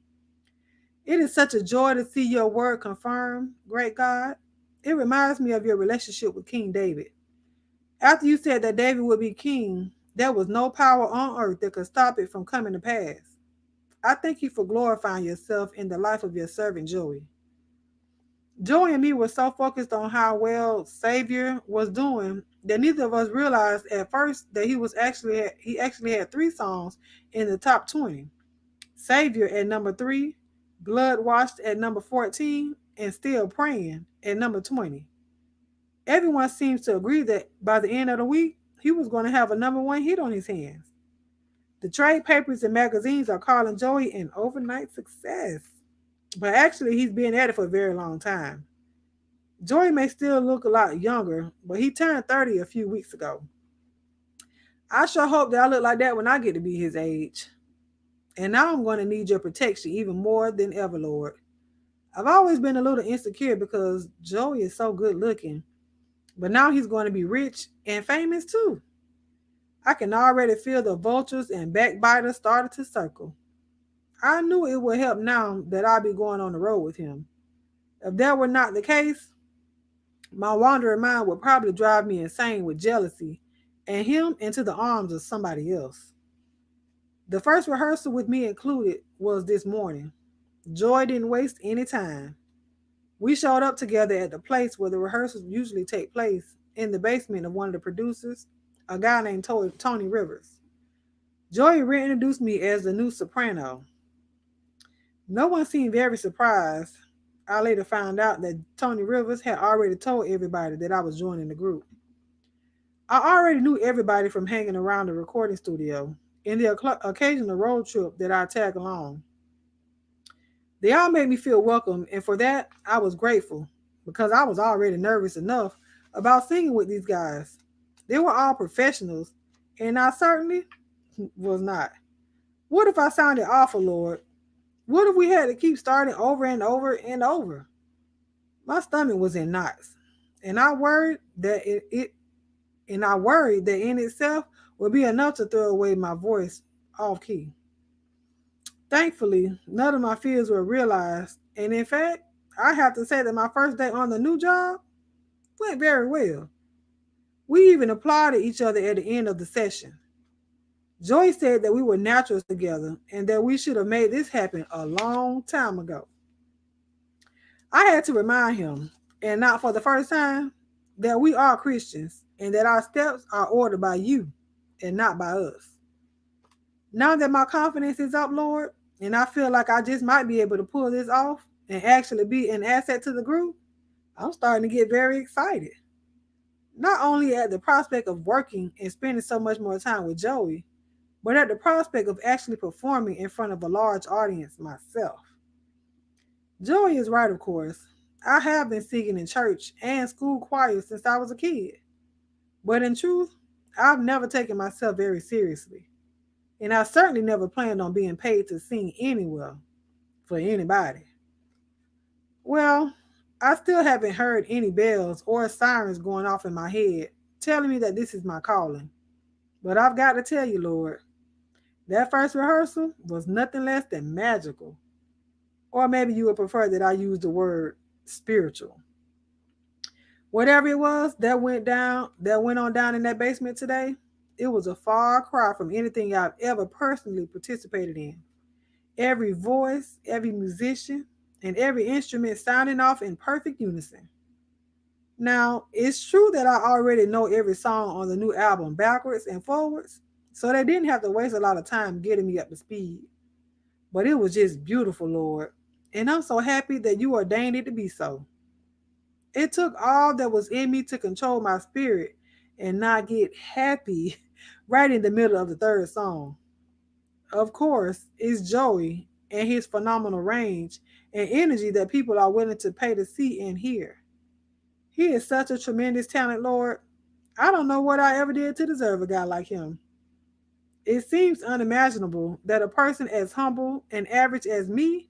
Speaker 1: It is such a joy to see your word confirmed, great God. It reminds me of your relationship with King David. After you said that David would be king, there was no power on earth that could stop it from coming to pass. I thank you for glorifying yourself in the life of your servant Joey. Joey and me were so focused on how well Savior was doing that neither of us realized at first that he actually had 3 songs in the top 20. Savior at number 3, Blood Washed at number 14, and Still Praying at number 20. Everyone seems to agree that by the end of the week, he was going to have a number 1 hit on his hands. The trade papers and magazines are calling Joey an overnight success. But actually, he's been at it for a very long time. Joey may still look a lot younger, but he turned 30 a few weeks ago. I sure hope that I look like that when I get to be his age. And now I'm going to need your protection even more than ever, Lord. I've always been a little insecure because Joey is so good looking, but now he's going to be rich and famous too. I can already feel the vultures and backbiters started to circle. I knew it would help now that I'll be going on the road with him. If that were not the case, my wandering mind would probably drive me insane with jealousy and him into the arms of somebody else. The first rehearsal with me included was this morning. Joy didn't waste any time. We showed up together at the place where the rehearsals usually take place, in the basement of one of the producers, a guy named Tony Rivers. Joy reintroduced me as the new soprano. No one seemed very surprised. I later found out that Tony Rivers had already told everybody that I was joining the group. I already knew everybody from hanging around the recording studio and the occasional road trip that I tag along. They all made me feel welcome, and for that, I was grateful because I was already nervous enough about singing with these guys. They were all professionals, and I certainly was not. What if I sounded awful, Lord? What if we had to keep starting over and over and over? My stomach was in knots, and I worried that in itself would be enough to throw away my voice off key. Thankfully, none of my fears were realized, and in fact, I have to say that my first day on the new job went very well. We even applauded each other at the end of the session. Joy said that we were naturals together and that we should have made this happen a long time ago. I had to remind him, and not for the first time, that we are Christians and that our steps are ordered by you and not by us. Now that my confidence is up, Lord, and I feel like I just might be able to pull this off and actually be an asset to the group, I'm starting to get very excited. Not only at the prospect of working and spending so much more time with Joey, but at the prospect of actually performing in front of a large audience myself. Joey is right, of course. I have been singing in church and school choir since I was a kid. But in truth, I've never taken myself very seriously. And I certainly never planned on being paid to sing anywhere for anybody. Well, I still haven't heard any bells or sirens going off in my head telling me that this is my calling. But I've got to tell you, Lord, that first rehearsal was nothing less than magical. Or maybe you would prefer that I use the word spiritual. Whatever it was that went on down in that basement today, it was a far cry from anything I've ever personally participated in. Every voice, every musician, and every instrument sounding off in perfect unison. Now, it's true that I already know every song on the new album backwards and forwards, so they didn't have to waste a lot of time getting me up to speed. But it was just beautiful, Lord, and I'm so happy that you ordained it to be so. It took all that was in me to control my spirit and not get happy right in the middle of the third song. Of course, it's Joey and his phenomenal range and energy that people are willing to pay to see and hear. He is such a tremendous talent, Lord. I don't know what I ever did to deserve a guy like him. It seems unimaginable that a person as humble and average as me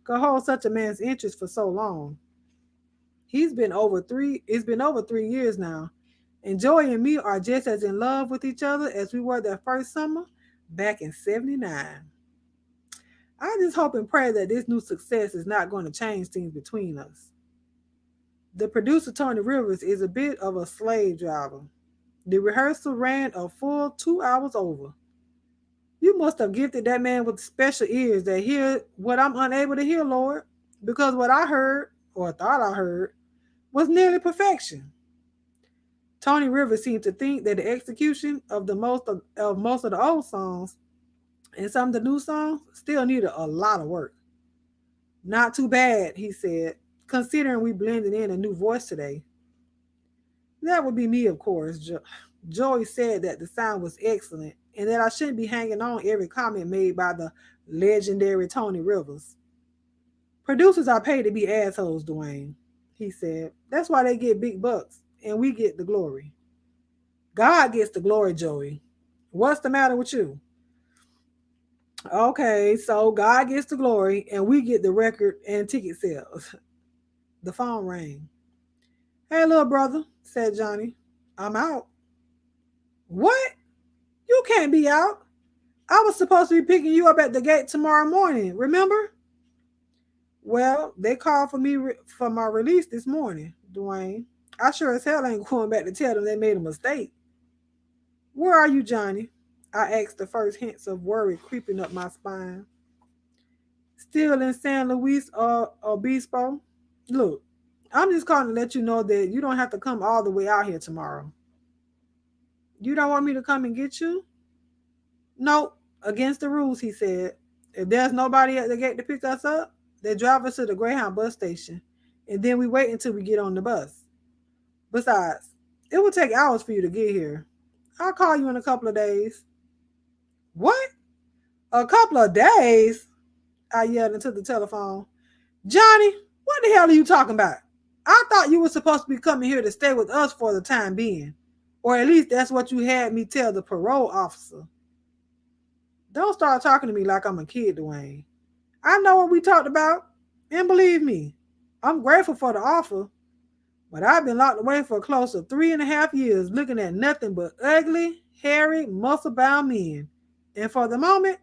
Speaker 1: could hold such a man's interest for so long. It's been over 3 years now. And Joey and me are just as in love with each other as we were that first summer back in 79. I just hope and pray that this new success is not going to change things between us. The producer, Tony Rivers, is a bit of a slave driver. The rehearsal ran a full 2 hours over. You must have gifted that man with special ears that hear what I'm unable to hear, Lord, because what I heard, or thought I heard, was nearly perfection. Tony Rivers seemed to think that the execution of most of the old songs and some of the new songs still needed a lot of work. Not too bad, he said, considering we blended in a new voice today. That would be me, of course. Joey said that the sound was excellent and that I shouldn't be hanging on every comment made by the legendary Tony Rivers. Producers are paid to be assholes, Dwayne, he said. That's why they get big bucks and we get the glory. God gets the glory, Joey. What's the matter with you? Okay, so God gets the glory and we get the record and ticket sales. The phone rang. Hey, little brother, said Johnny. I'm out. What? You can't be out. I was supposed to be picking you up at the gate tomorrow morning, remember? Well, they called for me for my release this morning, Dwayne. I sure as hell ain't going back to tell them they made a mistake. Where are you, Johnny? I asked, the first hints of worry creeping up my spine. Still in San Luis Obispo? Look, I'm just calling to let you know that you don't have to come all the way out here tomorrow. You don't want me to come and get you? Nope, against the rules, he said. If there's nobody at the gate to pick us up, they drive us to the Greyhound bus station, and then we wait until we get on the bus. Besides, it will take hours for you to get here. I'll call you in a couple of days. What? A couple of days? I yelled into the telephone. Johnny, what the hell are you talking about? I thought you were supposed to be coming here to stay with us for the time being. Or at least that's what you had me tell the parole officer. Don't start talking to me like I'm a kid, Dwayne. I know what we talked about. And believe me, I'm grateful for the offer. But I've been locked away for close to 3.5 years looking at nothing but ugly, hairy, muscle-bound men. And for the moment,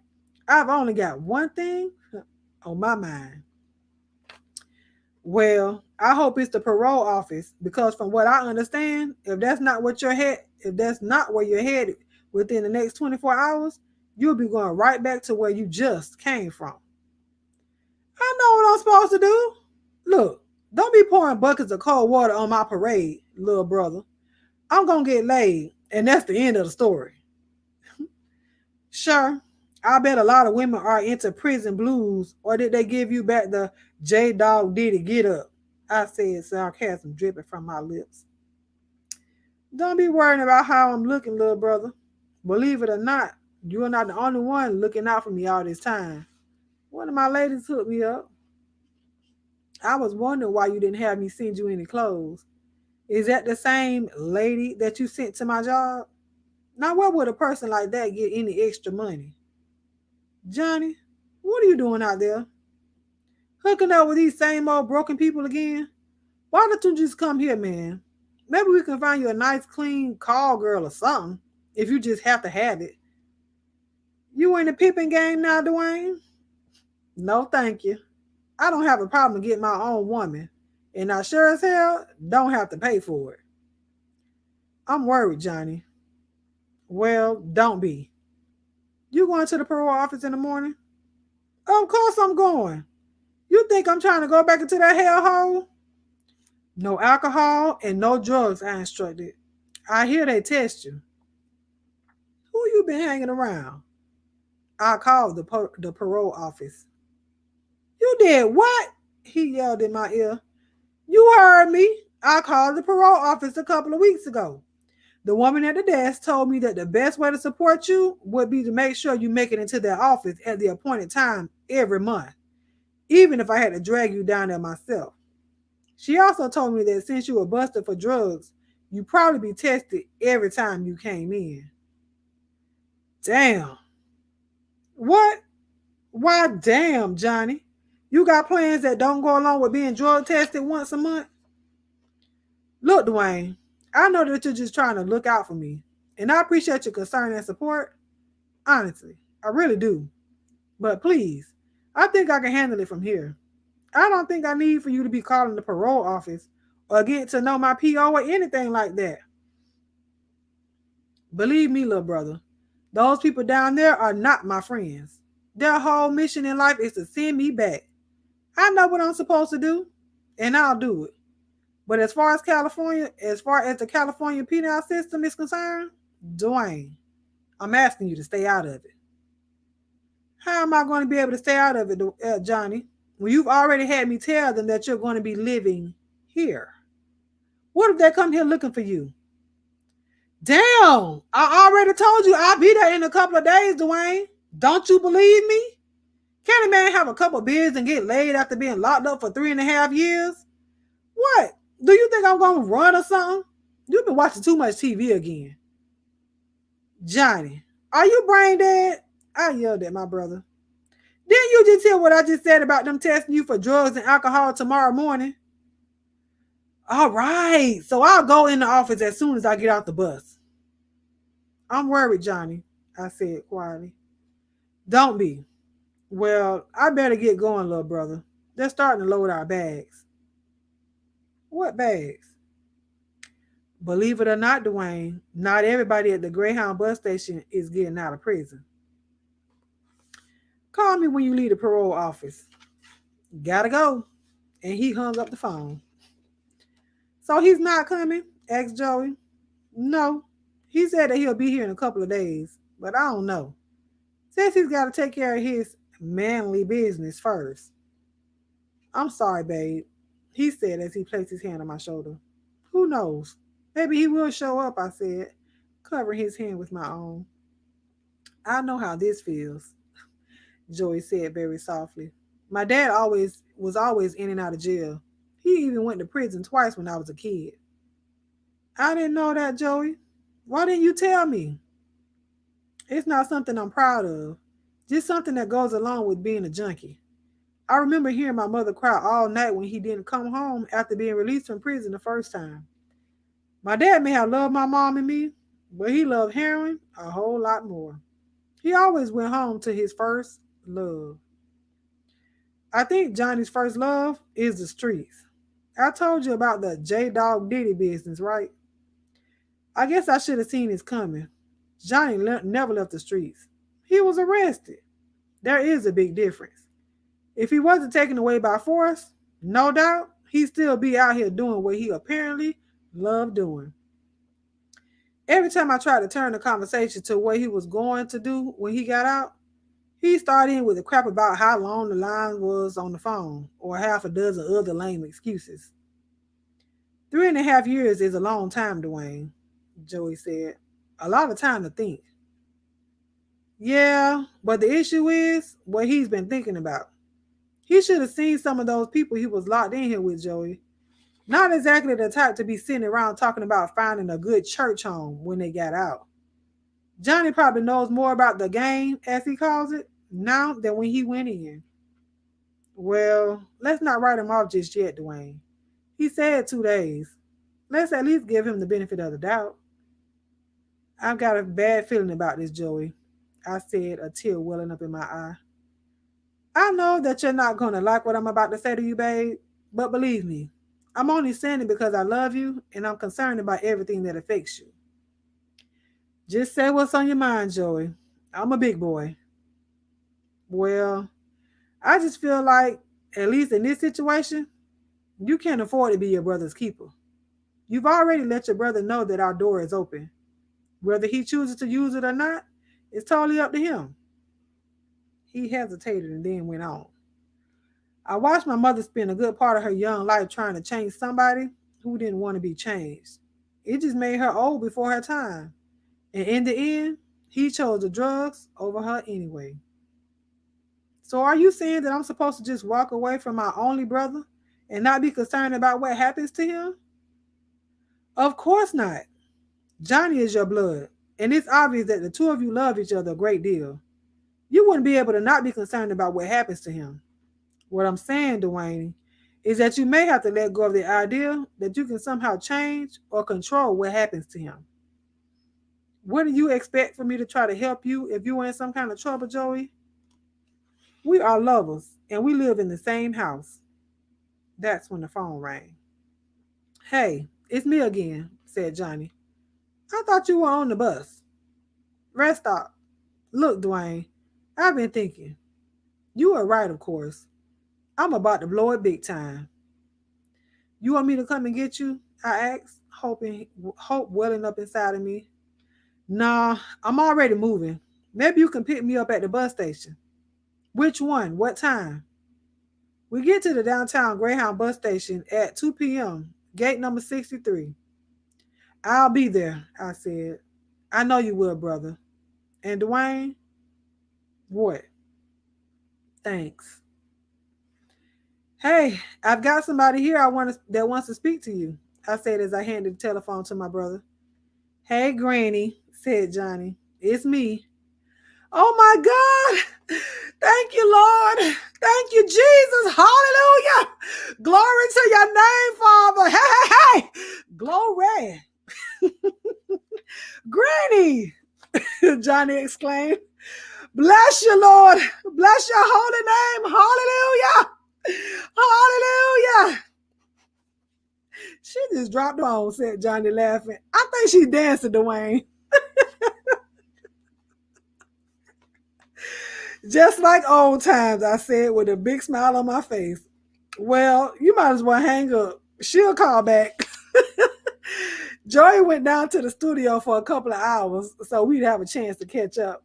Speaker 1: I've only got one thing on my mind. Well, I hope it's the parole office, because from what I understand, if that's not where you're headed within the next 24 hours, you'll be going right back to where you just came from. I know what I'm supposed to do. Look, don't be pouring buckets of cold water on my parade, little brother. I'm going to get laid, and that's the end of the story. Sure, I bet a lot of women are into prison blues, or did they give you back the J-Dog Diddy get up? I said, sarcasm dripping from my lips. Don't be worrying about how I'm looking, little brother. Believe it or not, you're not the only one looking out for me all this time. One of my ladies hooked me up. I was wondering why you didn't have me send you any clothes. Is that the same lady that you sent to my job? Now, where would a person like that get any extra money? Johnny, what are you doing out there? Hooking up with these same old broken people again? Why don't you just come here, man? Maybe we can find you a nice, clean call girl or something, if you just have to have it. You in the peeping game now, Dwayne? No, thank you. I don't have a problem getting my own woman, and I sure as hell don't have to pay for it. I'm worried, Johnny. Well, don't be. You going to the parole office in the morning? Of course I'm going. You think I'm trying to go back into that hellhole? No alcohol and no drugs, I instructed. I hear they test you. Who you been hanging around? I called the parole office. You did what? He yelled in my ear. You heard me. I called the parole office a couple of weeks ago. The woman at the desk told me that the best way to support you would be to make sure you make it into their office at the appointed time every month, even if I had to drag you down there myself. She also told me that since you were busted for drugs, you'd probably be tested every time you came in. Damn. What? Why, damn, Johnny. You got plans that don't go along with being drug tested once a month? Look, Dwayne, I know that you're just trying to look out for me, and I appreciate your concern and support. Honestly, I really do. But please, I think I can handle it from here. I don't think I need for you to be calling the parole office or getting to know my PO or anything like that. Believe me, little brother, those people down there are not my friends. Their whole mission in life is to send me back. I know what I'm supposed to do, and I'll do it. But as far as the California penal system is concerned, Dwayne, I'm asking you to stay out of it. How am I going to be able to stay out of it, Johnny? When you've already had me tell them that you're going to be living here. What if they come here looking for you? Damn, I already told you I'll be there in a couple of days, Dwayne. Don't you believe me? Can a man have a couple of beers and get laid after being locked up for 3.5 years? What? Do you think I'm going to run or something? You've been watching too much TV again. Johnny, are you brain dead? I yelled at my brother. Didn't you just hear what I just said about them testing you for drugs and alcohol tomorrow morning? All right, so I'll go in the office as soon as I get off the bus. I'm worried, Johnny, I said quietly. Don't be. Well, I better get going, little brother. They're starting to load our bags. What bags? Believe it or not, Dwayne, not everybody at the Greyhound bus station is getting out of prison. Call me when you leave the parole office. Gotta go. And he hung up the phone. So he's not coming? Asked Joey. No. He said that he'll be here in a couple of days, but I don't know. Says he's got to take care of his manly business first. I'm sorry, babe, he said as he placed his hand on my shoulder. Who knows? Maybe he will show up, I said, covering his hand with my own. I know how this feels, Joey said very softly. My dad was always in and out of jail. He even went to prison twice when I was a kid. I didn't know that, Joey. Why didn't you tell me? It's not something I'm proud of, just something that goes along with being a junkie. I remember hearing my mother cry all night when he didn't come home after being released from prison the first time. My dad may have loved my mom and me, but he loved heroin a whole lot more. He always went home to his first love. I think Johnny's first love is the streets. I told you about the J Dog Diddy business, right? I guess I should have seen this coming. Johnny never left the streets. He was arrested. There is a big difference. If he wasn't taken away by force, no doubt he'd still be out here doing what he apparently loved doing. Every time I tried to turn the conversation to what he was going to do when he got out, he started in with a crap about how long the line was on the phone or half a dozen other lame excuses. 3.5 years is a long time, Dwayne, Joey said. A lot of time to think. Yeah, but the issue is what he's been thinking about. He should have seen some of those people he was locked in here with, Joey. Not exactly the type to be sitting around talking about finding a good church home when they got out. Johnny probably knows more about the game, as he calls it, now than when he went in. Well, let's not write him off just yet, Dwayne. He said 2 days. Let's at least give him the benefit of the doubt. I've got a bad feeling about this, Joey, I said, a tear welling up in my eye. I know that you're not going to like what I'm about to say to you, babe, but believe me, I'm only saying it because I love you and I'm concerned about everything that affects you. Just say what's on your mind, Joey. I'm a big boy. Well, I just feel like, at least in this situation, you can't afford to be your brother's keeper. You've already let your brother know that our door is open. Whether he chooses to use it or not, it's totally up to him. He hesitated and then went on. I watched my mother spend a good part of her young life trying to change somebody who didn't want to be changed. It just made her old before her time. And in the end, he chose the drugs over her anyway. So are you saying that I'm supposed to just walk away from my only brother and not be concerned about what happens to him? Of course not. Johnny is your blood, and it's obvious that the two of you love each other a great deal. You wouldn't be able to not be concerned about what happens to him. What I'm saying, Dwayne, is that you may have to let go of the idea that you can somehow change or control what happens to him. What do you expect for me to try to help you if you are in some kind of trouble, Joey? We are lovers and we live in the same house. That's when the phone rang. Hey, it's me again, said Johnny. I thought you were on the bus. Rest stop. Look, Dwayne, I've been thinking. You are right, of course. I'm about to blow it big time. You want me to come and get you? I asked, hope welling up inside of me. Nah, I'm already moving. Maybe you can pick me up at the bus station. Which one? What time? We get to the downtown Greyhound bus station at 2 p.m., gate number 63. I'll be there, I said. I know you will, brother. And Dwayne? What? Thanks. Hey, I've got somebody here that wants to speak to you, I said as I handed the telephone to my brother. Hey, Granny, said Johnny. It's me. Oh my God. Thank you, Lord. Thank you, Jesus. Hallelujah. Glory to your name, Father. Hey, hey, hey. Glory. Granny, Johnny exclaimed. Bless you, Lord. Bless your holy name. Hallelujah. Hallelujah. She just dropped her phone, said Johnny, laughing. I think she's dancing, Dwayne. Just like old times, I said with a big smile on my face. Well, you might as well hang up. She'll call back. Joey went down to the studio for a couple of hours so we'd have a chance to catch up.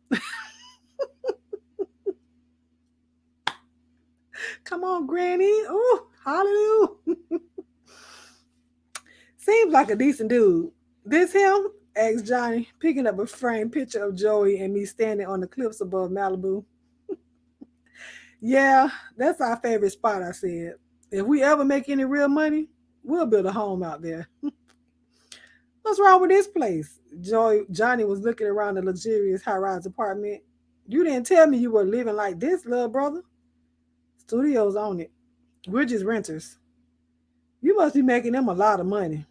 Speaker 1: Come on, Granny. Oh, hallelujah. Seems like a decent dude. This him? Asked Johnny, picking up a framed picture of Joey and me standing on the cliffs above Malibu. Yeah, that's our favorite spot, I said. If we ever make any real money, we'll build a home out there. What's wrong with this place? Johnny was looking around the luxurious high-rise apartment. You didn't tell me you were living like this, little brother. Studio's on it. We're just renters. You must be making them a lot of money.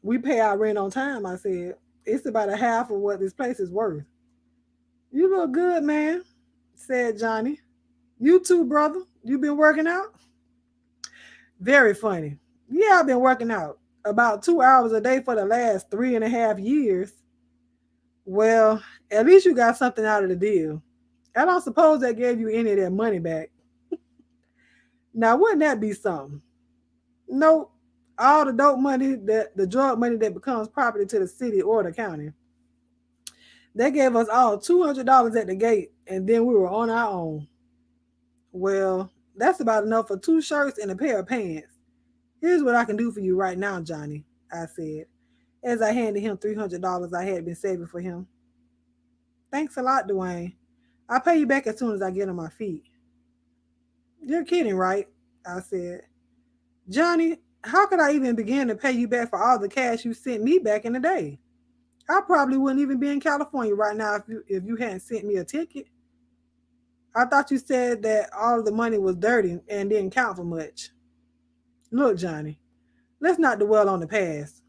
Speaker 1: We pay our rent on time, I said. It's about a half of what this place is worth. You look good, man, said Johnny. You too, brother. You been working out? Very funny. Yeah, I've been working out about 2 hours a day for the last 3.5 years. Well, at least you got something out of the deal. I don't suppose that gave you any of that money back. Now, wouldn't that be something? Nope. All the dope money, the drug money that becomes property to the city or the county. They gave us all $200 at the gate, and then we were on our own. Well, that's about enough for 2 shirts and a pair of pants. Here's what I can do for you right now, Johnny, I said, as I handed him $300 I had been saving for him. Thanks a lot, Dwayne. I'll pay you back as soon as I get on my feet. You're kidding, right? I said. Johnny, how could I even begin to pay you back for all the cash you sent me back in the day? I probably wouldn't even be in California right now if you hadn't sent me a ticket. I thought you said that all of the money was dirty and didn't count for much. Look, Johnny, let's not dwell on the past.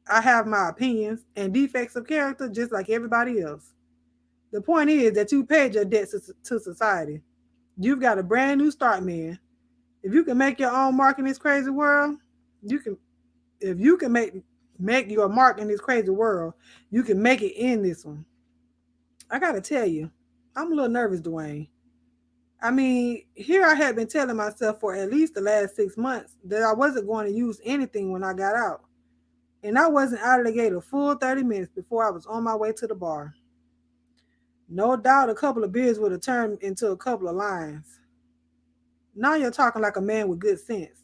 Speaker 1: I have my opinions and defects of character just like everybody else. The point is that you paid your debts to society. You've got a brand new start, man. If you can make your own mark in this crazy world, you can. If you can make your mark in this crazy world, you can make it in this one. I gotta tell you, I'm a little nervous, Dwayne. I mean, here I had been telling myself for at least the last 6 months that I wasn't going to use anything when I got out. And I wasn't out of the gate a full 30 minutes before I was on my way to the bar. No doubt a couple of beers would have turned into a couple of lines. Now you're talking like a man with good sense.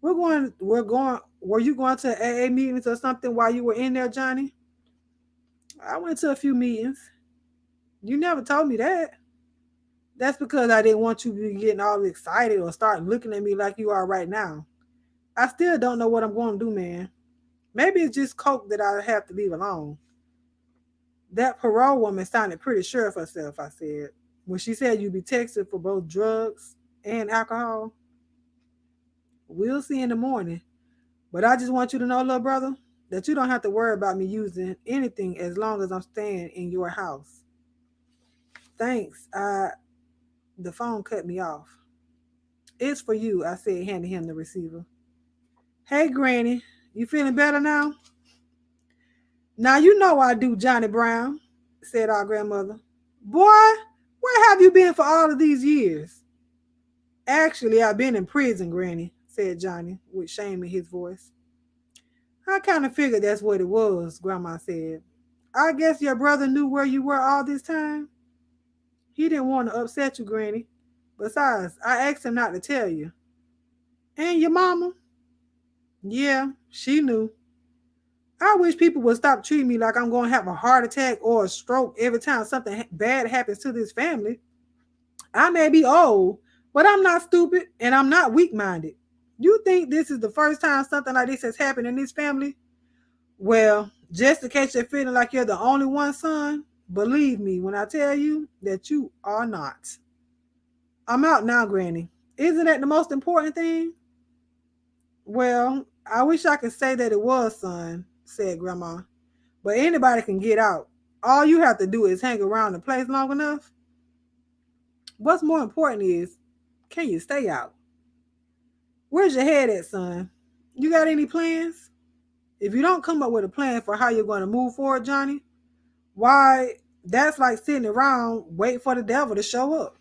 Speaker 1: Were you going to AA meetings or something while you were in there, Johnny? I went to a few meetings. You never told me that. That's because I didn't want you to be getting all excited or start looking at me like you are right now. I still don't know what I'm going to do, man. Maybe it's just coke that I have to leave alone. That parole woman sounded pretty sure of herself, I said. When she said you'd be texted for both drugs and alcohol. We'll see in the morning. But I just want you to know, little brother, that you don't have to worry about me using anything as long as I'm staying in your house. Thanks. The phone cut me off. It's for you, I said, handing him the receiver. Hey, Granny, you feeling better now? Now you know I do, Johnny Brown, said our grandmother. Boy, where have you been for all of these years? Actually, I've been in prison, Granny, said Johnny, with shame in his voice. I kind of figured that's what it was, Grandma said. I guess your brother knew where you were all this time? He didn't want to upset you, Granny. Besides, I asked him not to tell you. And your mama? Yeah, she knew. I wish people would stop treating me like I'm going to have a heart attack or a stroke every time something bad happens to this family. I may be old, but I'm not stupid and I'm not weak-minded. You think this is the first time something like this has happened in this family? Well, just in case you're feeling like you're the only one, son, believe me when I tell you that you are not. I'm out now, Granny. Isn't that the most important thing? Well, I wish I could say that it was, son, said Grandma. But anybody can get out. All you have to do is hang around the place long enough. What's more important is, can you stay out? Where's your head at, son? You got any plans? If you don't come up with a plan for how you're going to move forward, Johnny, why, that's like sitting around waiting for the devil to show up.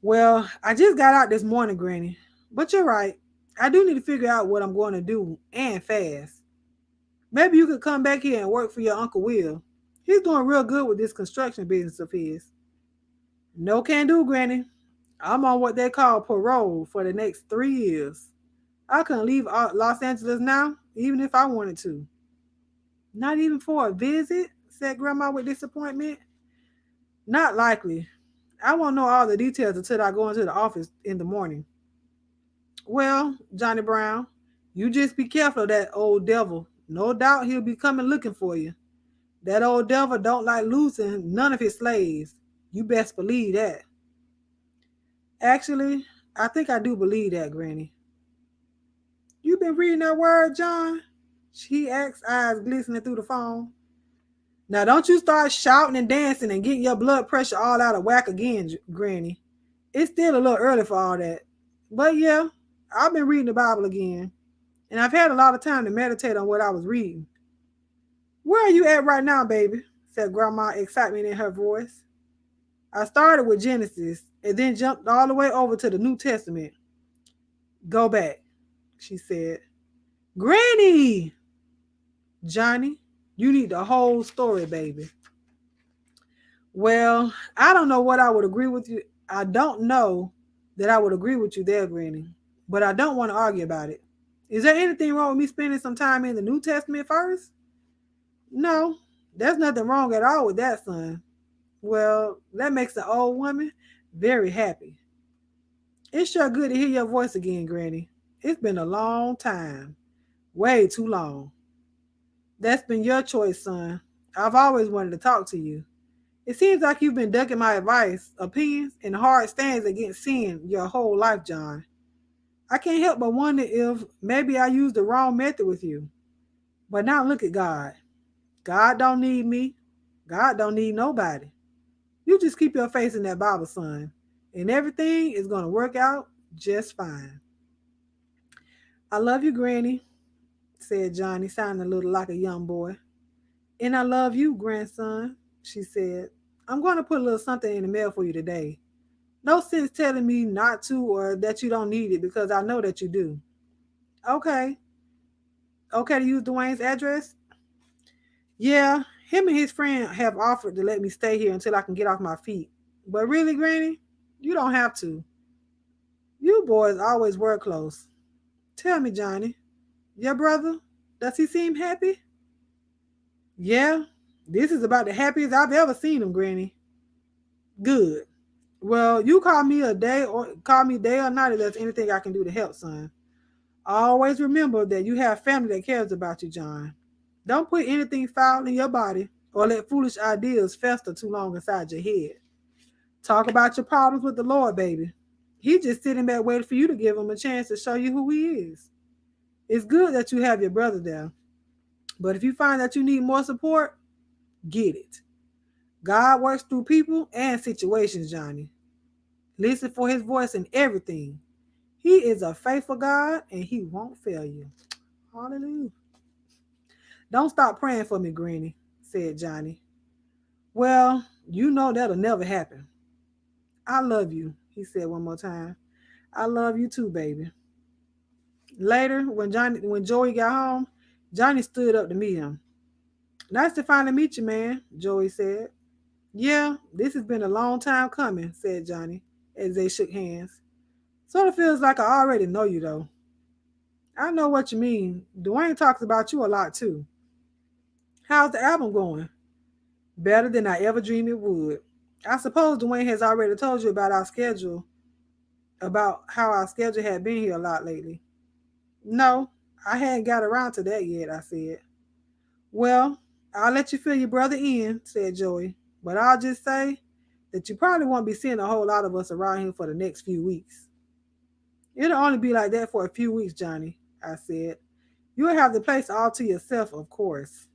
Speaker 1: Well, I just got out this morning, Granny. But you're right. I do need to figure out what I'm going to do, and fast. Maybe you could come back here and work for your Uncle Will. He's doing real good with this construction business of his. No can do, Granny. I'm on what they call parole for the next 3 years. I couldn't leave Los Angeles now, even if I wanted to. Not even for a visit, said Grandma with disappointment. Not likely. I won't know all the details until I go into the office in the morning. Well, Johnny Brown, you just be careful of that old devil. No doubt he'll be coming looking for you. That old devil don't like losing none of his slaves. You best believe that. Actually, I think I do believe that, Granny. You been reading that word, John? She asked, eyes glistening through the phone. Now don't you start shouting and dancing and getting your blood pressure all out of whack again, Granny. It's still a little early for all that. But yeah, I've been reading the Bible again. And I've had a lot of time to meditate on what I was reading. Where are you at right now, baby? Said Grandma, excitement in her voice. I started with Genesis and then jumped all the way over to the New Testament. Go back, she said. Granny! Johnny, you need the whole story, baby. Well, I don't know what I would agree with you. I don't know that I would agree with you there, Granny. But I don't want to argue about it. Is there anything wrong with me spending some time in the New Testament first? No, there's nothing wrong at all with that, son. Well, that makes the old woman very happy. It's sure good to hear your voice again, Granny. It's been a long time. Way too long. That's been your choice, son. I've always wanted to talk to you. It seems like you've been ducking my advice, opinions, and hard stands against sin your whole life, John. I can't help but wonder if maybe I used the wrong method with you. But now look at God. God don't need me. God don't need nobody. You just keep your face in that Bible, son, and everything is going to work out just fine. I love you, Granny, said Johnny, sounding a little like a young boy. And I love you, grandson, she said. I'm going to put a little something in the mail for you today. No sense telling me not to or that you don't need it because I know that you do. Okay. Okay to use Dwayne's address? Yeah, him and his friend have offered to let me stay here until I can get off my feet. But really, Granny, you don't have to. You boys always work close. Tell me, Johnny, your brother, does he seem happy? Yeah, this is about the happiest I've ever seen him, Granny. Good. Well, you call me day or night if there's anything I can do to help, son. Always remember that you have family that cares about you, John. Don't put anything foul in your body or let foolish ideas fester too long inside your head. Talk about your problems with the Lord, baby. He just sitting back waiting for you to give him a chance to show you who he is. It's good that you have your brother there. But if you find that you need more support, get it. God works through people and situations, Johnny. Listen for his voice in everything. He is a faithful God and he won't fail you. Hallelujah. Don't stop praying for me, Granny, said Johnny. Well, you know that'll never happen. I love you, he said one more time. I love you too, baby. Later, when Joey got home, Johnny stood up to meet him. Nice to finally meet you, man, Joey said. Yeah, this has been a long time coming, said Johnny, as they shook hands. Sort of feels like I already know you, though. I know what you mean. Dwayne talks about you a lot, too. How's the album going? Better than I ever dreamed it would. I suppose Dwayne has already told you about how our schedule had been here a lot lately. No, I hadn't got around to that yet, I said. Well, I'll let you fill your brother in, said Joey. But I'll just say that you probably won't be seeing a whole lot of us around here for the next few weeks. It'll only be like that for a few weeks, Johnny, I said. You'll have the place all to yourself, of course.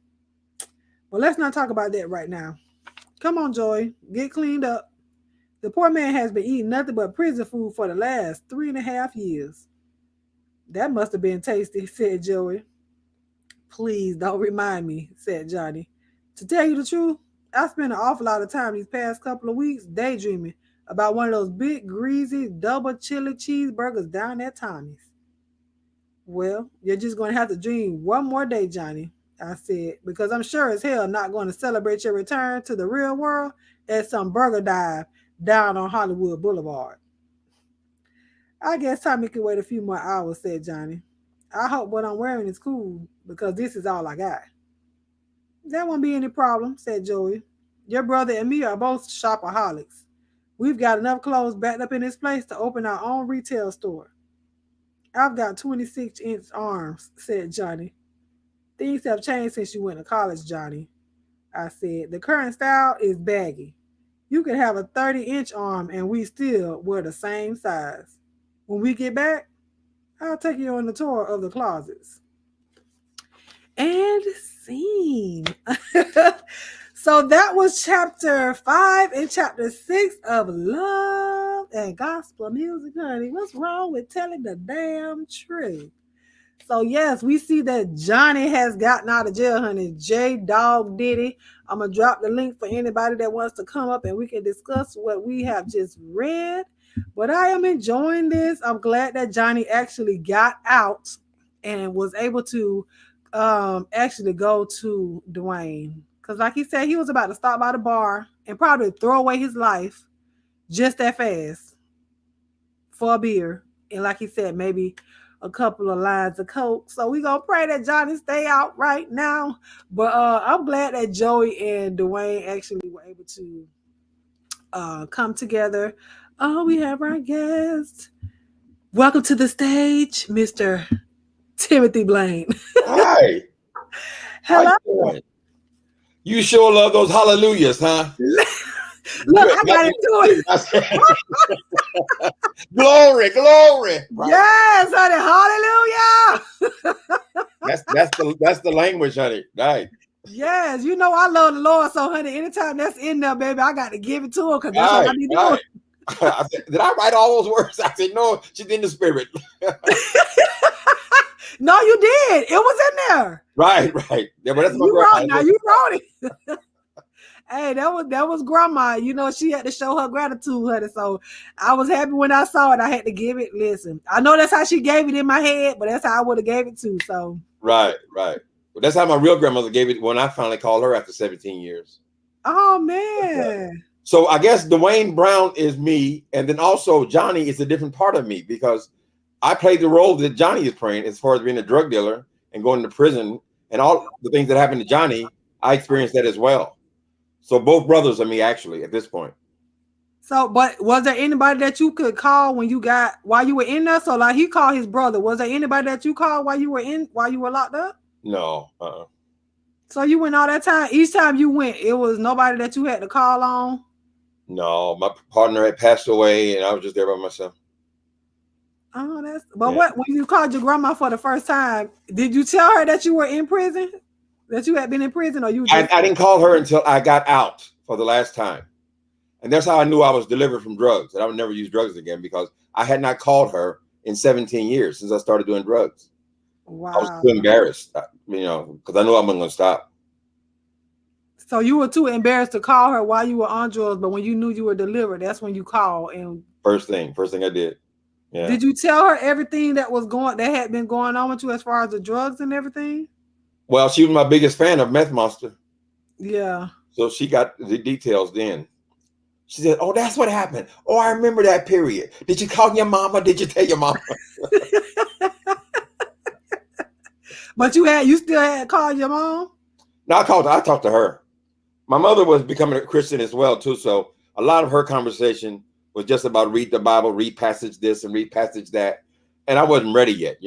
Speaker 1: But let's not talk about that right now. Come on, Joey, get cleaned up. The poor man has been eating nothing but prison food for the last 3.5 years. That must have been tasty, said Joey. Please don't remind me, said Johnny. To tell you the truth, I spent an awful lot of time these past couple of weeks daydreaming about one of those big, greasy, double chili cheeseburgers down at Tommy's. Well, you're just going to have to dream one more day, Johnny, I said, because I'm sure as hell not going to celebrate your return to the real world at some burger dive down on Hollywood Boulevard. I guess Tommy can wait a few more hours, said Johnny. I hope what I'm wearing is cool because this is all I got. That won't be any problem, said Joey. Your brother and me are both shopaholics. We've got enough clothes backed up in this place to open our own retail store. I've got 26-inch arms, said Johnny. Things have changed since you went to college, Johnny, I said. The current style is baggy. You can have a 30-inch arm and we still wear the same size. When we get back, I'll take you on the tour of the closets. And scene. So that was chapter 5 and chapter 6 of Love and Gospel Music, honey. What's wrong with telling the damn truth? So yes, we see that Johnny has gotten out of jail, honey. J-Dog Diddy. I'm going to drop the link for anybody that wants to come up and we can discuss what we have just read. But I am enjoying this. I'm glad that Johnny actually got out and was able to actually go to Dwayne. Because like he said, he was about to stop by the bar and probably throw away his life just that fast for a beer. And like he said, maybe a couple of lines of Coke. So we gonna pray that Johnny stay out right now. But I'm glad that Joey and Dwayne actually were able to come together. Oh, we have our guest. Welcome to the stage, Mr. Timothy Blaine.
Speaker 2: Hi.
Speaker 1: Hello.
Speaker 2: You sure love those hallelujahs, huh?
Speaker 1: Look, I got into
Speaker 2: it. Glory, glory.
Speaker 1: Right. Yes, honey. Hallelujah.
Speaker 2: That's the language, honey. Right.
Speaker 1: Yes, you know I love the Lord, so honey, anytime that's in there, baby, I got to give it to her because that's what I need to do.
Speaker 2: I said, did I write all those words? I said, no, she's in the spirit.
Speaker 1: No, you did. It was in there.
Speaker 2: Right. Yeah, but that's
Speaker 1: you wrote. Now you wrote it. Hey, that was grandma. You know, she had to show her gratitude, honey. So I was happy when I saw it. I had to give it. Listen, I know that's how she gave it in my head, but that's how I would have gave it to. So
Speaker 2: right. Well, that's how my real grandmother gave it when I finally called her after 17 years.
Speaker 1: Oh man.
Speaker 2: So I guess Dwayne Brown is me, and then also Johnny is a different part of me because I played the role that Johnny is playing as far as being a drug dealer and going to prison and all the things that happened to Johnny. I experienced that as well. So both brothers are me actually at this point.
Speaker 1: So, but was there anybody that you could call while you were in there? So like he called his brother. Was there anybody that you called while you were locked up?
Speaker 2: No.
Speaker 1: So you went all that time. Each time you went, it was nobody that you had to call on?
Speaker 2: No, my partner had passed away and I was just there by myself.
Speaker 1: Oh, but what, when you called your grandma for the first time, did you tell her that you were in prison? That you had been in prison, or you just
Speaker 2: I didn't call her until I got out for the last time. And that's how I knew I was delivered from drugs, that I would never use drugs again, because I had not called her in 17 years since I started doing drugs.
Speaker 1: wow.
Speaker 2: I was too embarrassed, because I knew I wasn't going to stop.
Speaker 1: So you were too embarrassed to call her while you were on drugs, but when you knew you were delivered, that's when you called. And
Speaker 2: first thing I did. Yeah.
Speaker 1: Did you tell her everything that had been going on with you as far as the drugs and everything?
Speaker 2: Well, she was my biggest fan of Meth Monster.
Speaker 1: Yeah.
Speaker 2: So she got the details then. She said, "Oh, that's what happened. Oh, I remember that period. Did you call your mama? Did you tell your mama?"
Speaker 1: But you still had called your mom?
Speaker 2: No, I talked to her. My mother was becoming a Christian as well, too. So a lot of her conversation was just about read the Bible, read passage this and read passage that. And I wasn't ready yet,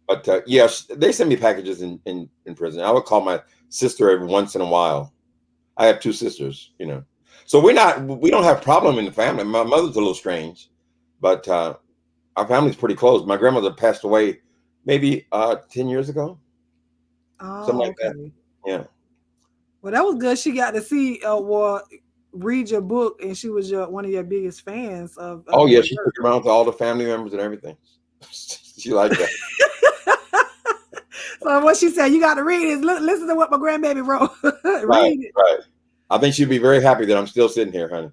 Speaker 2: But yes, they sent me packages in prison. I would call my sister every once in a while. I have 2 sisters, So we don't have problem in the family. My mother's a little strange, but our family's pretty close. My grandmother passed away maybe 10 years ago.
Speaker 1: Oh,
Speaker 2: something like that. Yeah.
Speaker 1: Well, that was good. She got to see read your book, and she was one of your biggest fans of
Speaker 2: oh yeah, she took around to all the family members and everything. She liked that.
Speaker 1: So what she said, you got to read is listen to what my grandbaby wrote.
Speaker 2: Read it. Right. I think she'd be very happy that I'm still sitting here, honey.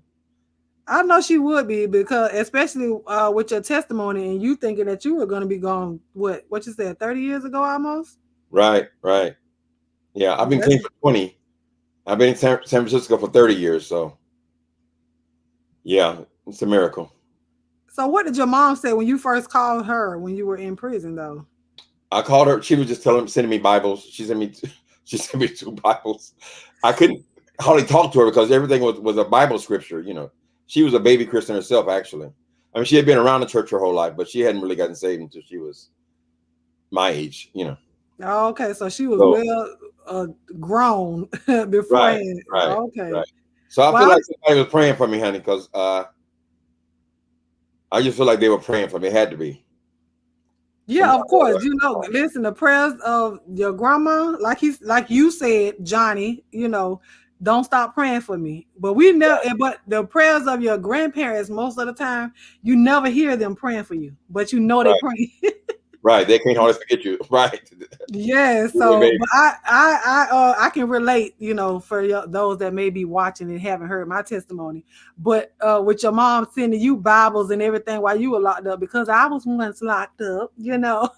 Speaker 1: I know she would be, because especially with your testimony and you thinking that you were going to be gone, what you said, 30 years ago almost?
Speaker 2: Right. Yeah, I've been clean for 20. I've been in San Francisco for 30 years, so yeah, it's a miracle.
Speaker 1: So what did your mom say when you first called her when you were in prison, though?
Speaker 2: I called her. She was just sending me Bibles. She sent me 2 Bibles. I couldn't hardly talk to her because everything was a Bible scripture. She was a baby Christian herself, actually. I mean, she had been around the church her whole life, but she hadn't really gotten saved until she was my age.
Speaker 1: Oh, okay, so she was grown before.
Speaker 2: Right.
Speaker 1: Okay.
Speaker 2: Right. So I feel like somebody was praying for me, honey, because I just feel like they were praying for me. It had to be.
Speaker 1: Yeah, of course. Listen, the prayers of your grandma, like you said, Johnny, don't stop praying for me. But we never, but the prayers of your grandparents, most of the time, you never hear them praying for you, but they're praying.
Speaker 2: Right, they can't hardly forget you. Right.
Speaker 1: Yeah. So, but I can relate, for those that may be watching and haven't heard my testimony. But with your mom sending you Bibles and everything while you were locked up, because I was once locked up,
Speaker 2: Oh,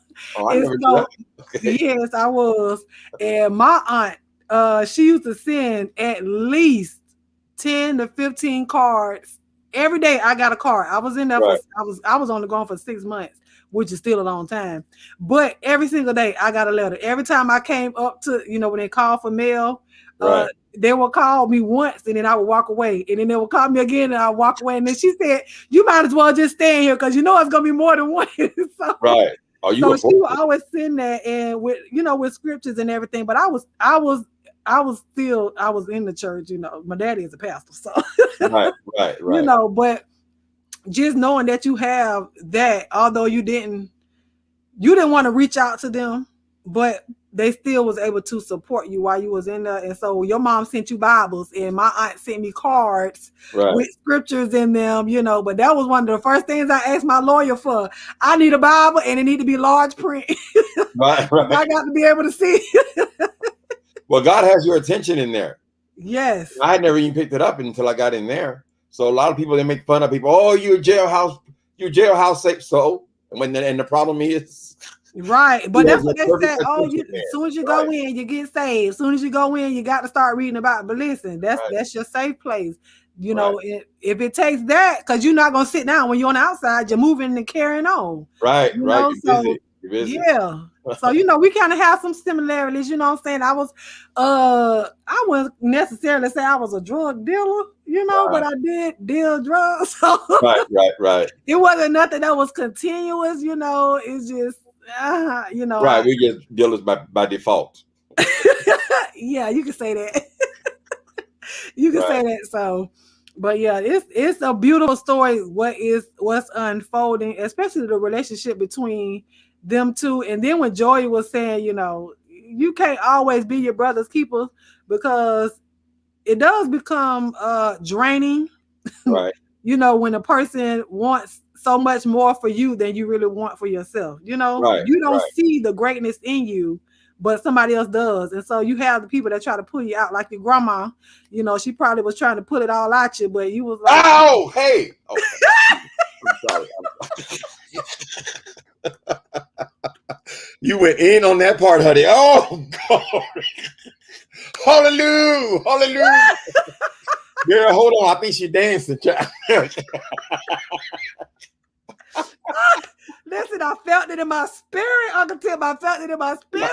Speaker 2: I never did that. Okay.
Speaker 1: Yes, I was. And my aunt, she used to send at least 10 to 15 cards every day. I got a card. I was in there I was on the ground for 6 months, which is still a long time. But every single day I got a letter. Every time I came up to, when they called for mail, they would call me once and then I would walk away. And then they would call me again and I would walk away. And then she said, you might as well just stay in here because it's going to be more than one.
Speaker 2: Right.
Speaker 1: So she would always send that, and with scriptures and everything. But I was in the church, my daddy is a pastor. So
Speaker 2: right.
Speaker 1: But just knowing that you have that, although you didn't want to reach out to them, but they still was able to support you while you was in there. And so your mom sent you Bibles and my aunt sent me cards with scriptures in them, but that was one of the first things I asked my lawyer for. I need a Bible and it need to be large print. Right. I got to be able to see.
Speaker 2: Well, God has your attention in there.
Speaker 1: Yes.
Speaker 2: I had never even picked it up until I got in there. So a lot of people, they make fun of people. Oh, you jailhouse safe. So and the problem is.
Speaker 1: Right. But that's what they said. Oh, as soon as you go in, you get saved. As soon as you go in, you got to start reading about it. But listen, that's your safe place. If it takes that, because you're not going to sit down when you're on the outside, you're moving and carrying on.
Speaker 2: Right. You're busy.
Speaker 1: Yeah. So, we kind of have some similarities, you know what I'm saying? I wouldn't necessarily say I was a drug dealer, but I did deal drugs. So
Speaker 2: Right.
Speaker 1: It wasn't nothing that was continuous, it's just,
Speaker 2: Right. We just dealers by default.
Speaker 1: Yeah, you can say that. You can say that. So, But yeah, it's a beautiful story. What's unfolding, especially the relationship between them two. And then when Joy was saying, you can't always be your brother's keeper because it does become draining.
Speaker 2: Right.
Speaker 1: When a person wants so much more for you than you really want for yourself.
Speaker 2: Right.
Speaker 1: You don't
Speaker 2: Right.
Speaker 1: see the greatness in you, but somebody else does. And so you have the people that try to pull you out, like your grandma. She probably was trying to pull it all at you, but you was like,
Speaker 2: Oh, hey. Okay. I'm sorry. You went in on that part, honey. Oh, God. Hallelujah. Hallelujah. Girl, hold on. I think she's dancing.
Speaker 1: listen, I felt it in my spirit, Uncle Tim. I felt it in my spirit.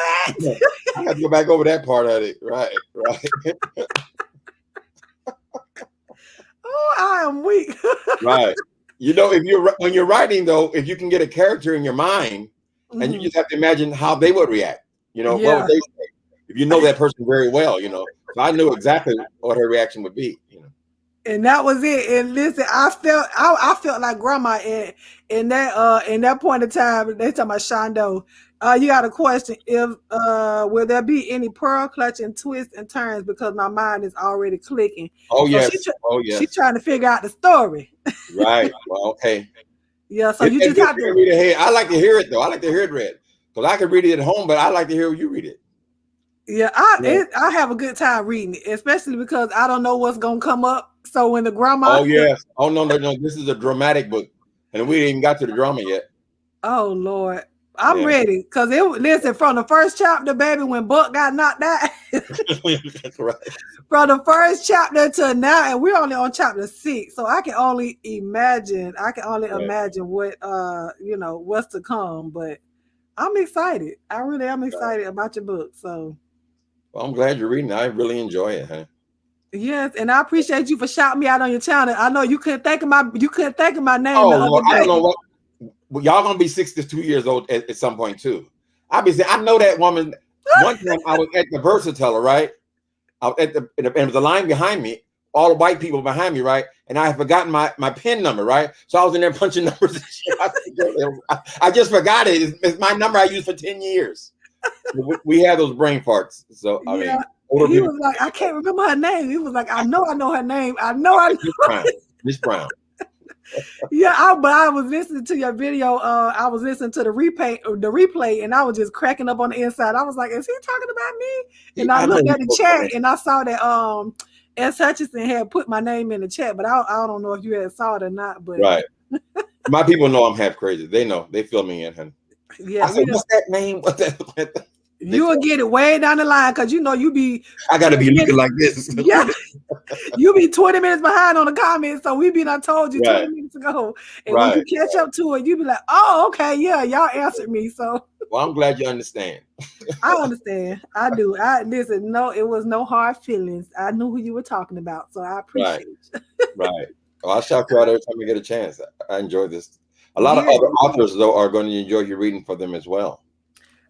Speaker 2: I have to go back over that part of it. Right, right.
Speaker 1: Oh, I am weak.
Speaker 2: Right. When you're writing though, if you can get a character in your mind, and you just have to imagine how they would react. What
Speaker 1: Yeah.
Speaker 2: would they say? If you know that person very well, so I knew exactly what her reaction would be.
Speaker 1: And that was it. And listen, I felt like grandma in that point of time. They talking about Shondo. You got a question? If will there be any pearl clutching twists and turns because my mind is already clicking?
Speaker 2: Oh
Speaker 1: So
Speaker 2: yes.
Speaker 1: she's trying to figure out the story.
Speaker 2: Right. Well, okay.
Speaker 1: Yeah. So you just have to
Speaker 2: read ahead. I like to hear it though. I like to hear it read because I can read it at home, but I like to hear you read it.
Speaker 1: Yeah, I have a good time reading it, especially because I don't know what's gonna come up. So when the grandma,
Speaker 2: oh yes, oh no, this is a dramatic book, and we ain't even got to the drama yet.
Speaker 1: Oh Lord, I'm ready because listen from the first chapter, baby, when Buck got knocked out.
Speaker 2: Right.
Speaker 1: From the first chapter to now, and we're only on chapter 6, so I can only imagine. Imagine what what's to come. But I'm excited. I really am excited about your book. So.
Speaker 2: Well, I'm glad you're reading it. I really enjoy it, huh?
Speaker 1: Yes, and I appreciate you for shouting me out on your channel. I know you couldn't think of my name.
Speaker 2: Oh Lord, I don't know what. Well, y'all gonna be 62 years old at some point too. I know that woman. One time I was at the Versatella, right? I was and there was a line behind me, all the white people behind me, right? And I had forgotten my PIN number, right? So I was in there punching numbers and shit. I just forgot it. It's my number I used for 10 years. We have those brain farts. So I mean,
Speaker 1: he was like, I can't remember her name. He was like, I know her name. I know.
Speaker 2: Miss Brown.
Speaker 1: Yeah, but I was listening to your video. I was listening to the replay, and I was just cracking up on the inside. I was like, "Is he talking about me?" And I looked at the chat, and I saw that S. Hutchinson had put my name in the chat, but I don't know if you had saw it or not. But
Speaker 2: right, my people know I'm half crazy. They know. They fill me in, honey.
Speaker 1: Yeah,
Speaker 2: I said, what's that name? What's that?
Speaker 1: You will get it way down the line because you be.
Speaker 2: I gotta be looking like this.
Speaker 1: Yeah, you be 20 minutes behind on the comments, so we done told you 20 minutes ago, and when you catch up to it, you be like, "Oh, okay, yeah, y'all answered me." So,
Speaker 2: well, I'm glad you understand.
Speaker 1: I understand. I do. Listen. No, it was no hard feelings. I knew who you were talking about, so I appreciate it.
Speaker 2: Right. Well, I'll shout you out every time we get a chance. I enjoy this. A lot of other authors, though, are going to enjoy you reading for them as well.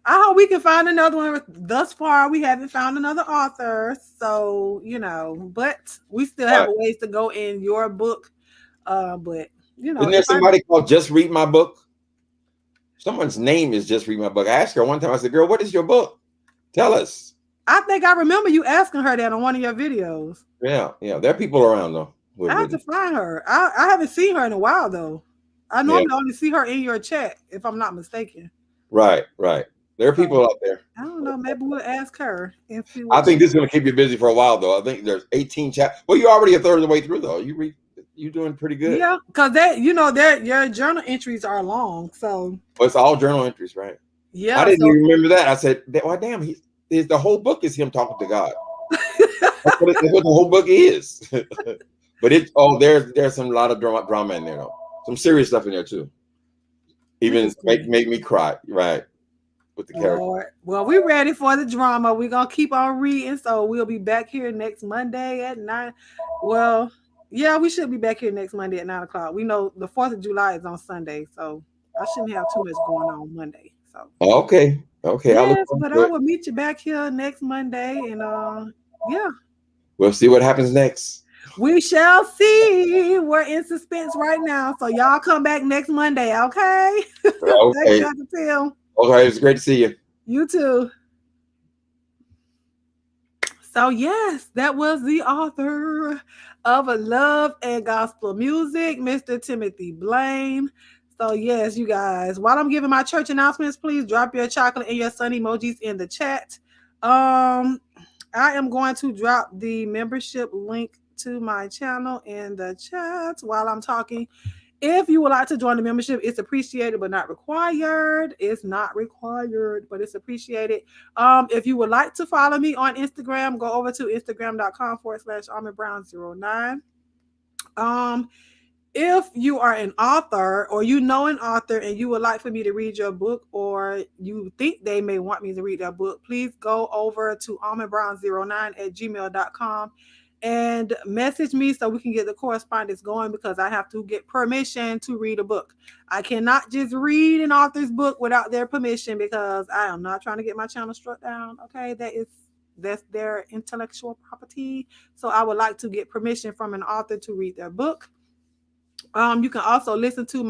Speaker 1: I hope we can find another one. Thus far, we haven't found another author. So, but we still have a ways to go in your book. But,
Speaker 2: Isn't there somebody called Just Read My Book? Someone's name is Just Read My Book. I asked her one time, I said, girl, what is your book? Tell us.
Speaker 1: I think I remember you asking her that on one of your videos.
Speaker 2: Yeah. There are people around, though.
Speaker 1: I have to find her. I haven't seen her in a while, though. I normally only see her in your chat, if I'm not mistaken.
Speaker 2: Right. There are people out there.
Speaker 1: I don't know. Maybe we'll ask her and see.
Speaker 2: I think this is going to keep you busy for a while, though. I think there's 18 chapters. Well, you're already a third of the way through, though. You're doing pretty good.
Speaker 1: Yeah, because your journal entries are long, so.
Speaker 2: Well, it's all journal entries, right?
Speaker 1: Yeah.
Speaker 2: I didn't even remember that. I said, "Well, damn, the whole book is him talking to God." That's what the whole book is. But there's a lot of drama in there, though. Some serious stuff in there too. Even make me cry, right? With the character.
Speaker 1: Lord. Well, we're ready for the drama. We're gonna keep on reading, so we'll be back here next Monday at 9. Well, yeah, we should be back here next Monday at 9 o'clock. We know the 4th of July is on Sunday, so I shouldn't have too much going on Monday. So
Speaker 2: okay.
Speaker 1: Yes, but I will meet you back here next Monday, and yeah.
Speaker 2: We'll see what happens next.
Speaker 1: We shall see. We're in suspense right now. So y'all come back next Monday, okay? Thank
Speaker 2: Okay.
Speaker 1: you, Uncle Tim.
Speaker 2: Okay. It's great to see you.
Speaker 1: You too. So, yes, that was the author of A Love and Gospel Music, Mr. Timothy Blaine. So, yes, you guys, while I'm giving my church announcements, please drop your chocolate and your sun emojis in the chat. I am going to drop the membership link to my channel in the chat while I'm talking. If you would like to join the membership, it's appreciated but not required. It's not required, but it's appreciated. If you would like to follow me on Instagram, go over to instagram.com/AlmondBrown09. Um, if you are an author or you know an author and you would like for me to read your book or you think they may want me to read their book, please go over to almondbrown09@gmail.com and message me so we can get the correspondence going because I have to get permission to read a book. I cannot just read an author's book without their permission because I am not trying to get my channel struck down. Okay, that's their intellectual property. So I would like to get permission from an author to read their book. You can also listen to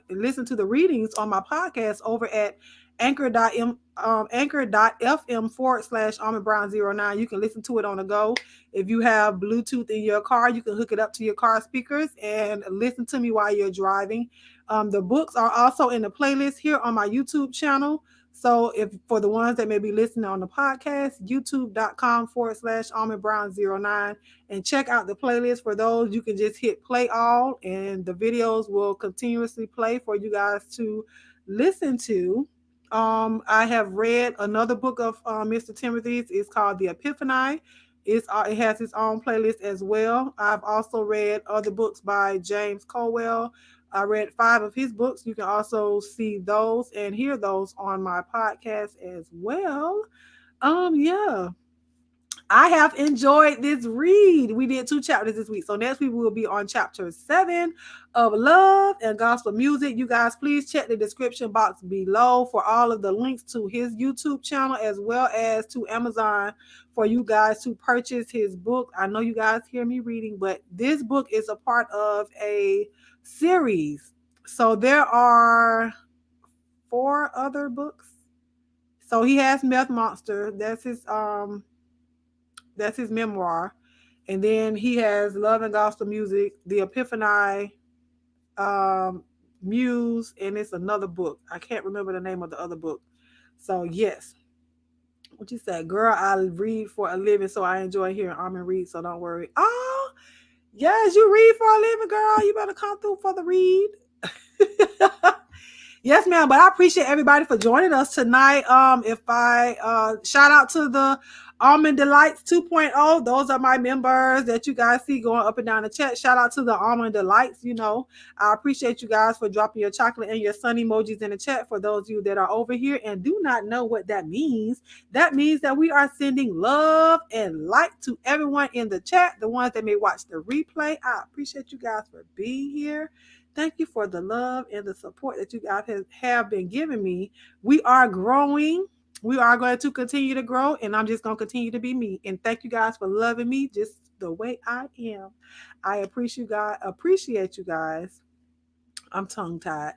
Speaker 1: listen to the readings on my podcast over at anchor.fm/AlmondBrown09. You can listen to it on the go. If you have Bluetooth in your car, you can hook it up to your car speakers and listen to me while you're driving. The books are also in the playlist here on my YouTube channel. So if for the ones that may be listening on the podcast, youtube.com/AlmondBrown09 and check out the playlist. For those, you can just hit play all and the videos will continuously play for you guys to listen to. I have read another book of Mr. Timothy's. It's called The Epiphany. It has its own playlist as well. I've also read other books by James Colwell. I read 5 of his books. You can also see those and hear those on my podcast as well. Yeah. I have enjoyed this read. We did 2 chapters this week. So next week we will be on chapter 7 of Love and Gospel Music. You guys, please check the description box below for all of the links to his YouTube channel as well as to Amazon for you guys to purchase his book. I know you guys hear me reading, but this book is a part of a series. So there are 4 other books. So he has Meth Monster. That's his memoir. And then he has Love and Gospel Music, The Epiphany, Muse, and it's another book. I can't remember the name of the other book. So, yes. What you said, girl, I read for a living, so I enjoy hearing Armin read, so don't worry. Oh, yes, you read for a living, girl. You better come through for the read. Yes, ma'am. But I appreciate everybody for joining us tonight. If I shout out to the Almond Delights 2.0, those are my members that you guys see going up and down the chat. Shout out to the Almond Delights. I appreciate you guys for dropping your chocolate and your sun emojis in the chat for those of you that are over here and do not know what that means. That means that we are sending love and light to everyone in the chat, the ones that may watch the replay. I appreciate you guys for being here. Thank you for the love and the support that you guys have been giving me. We are growing. We are going to continue to grow, and I'm just going to continue to be me. And thank you guys for loving me just the way I am. I appreciate you guys. I'm tongue tied.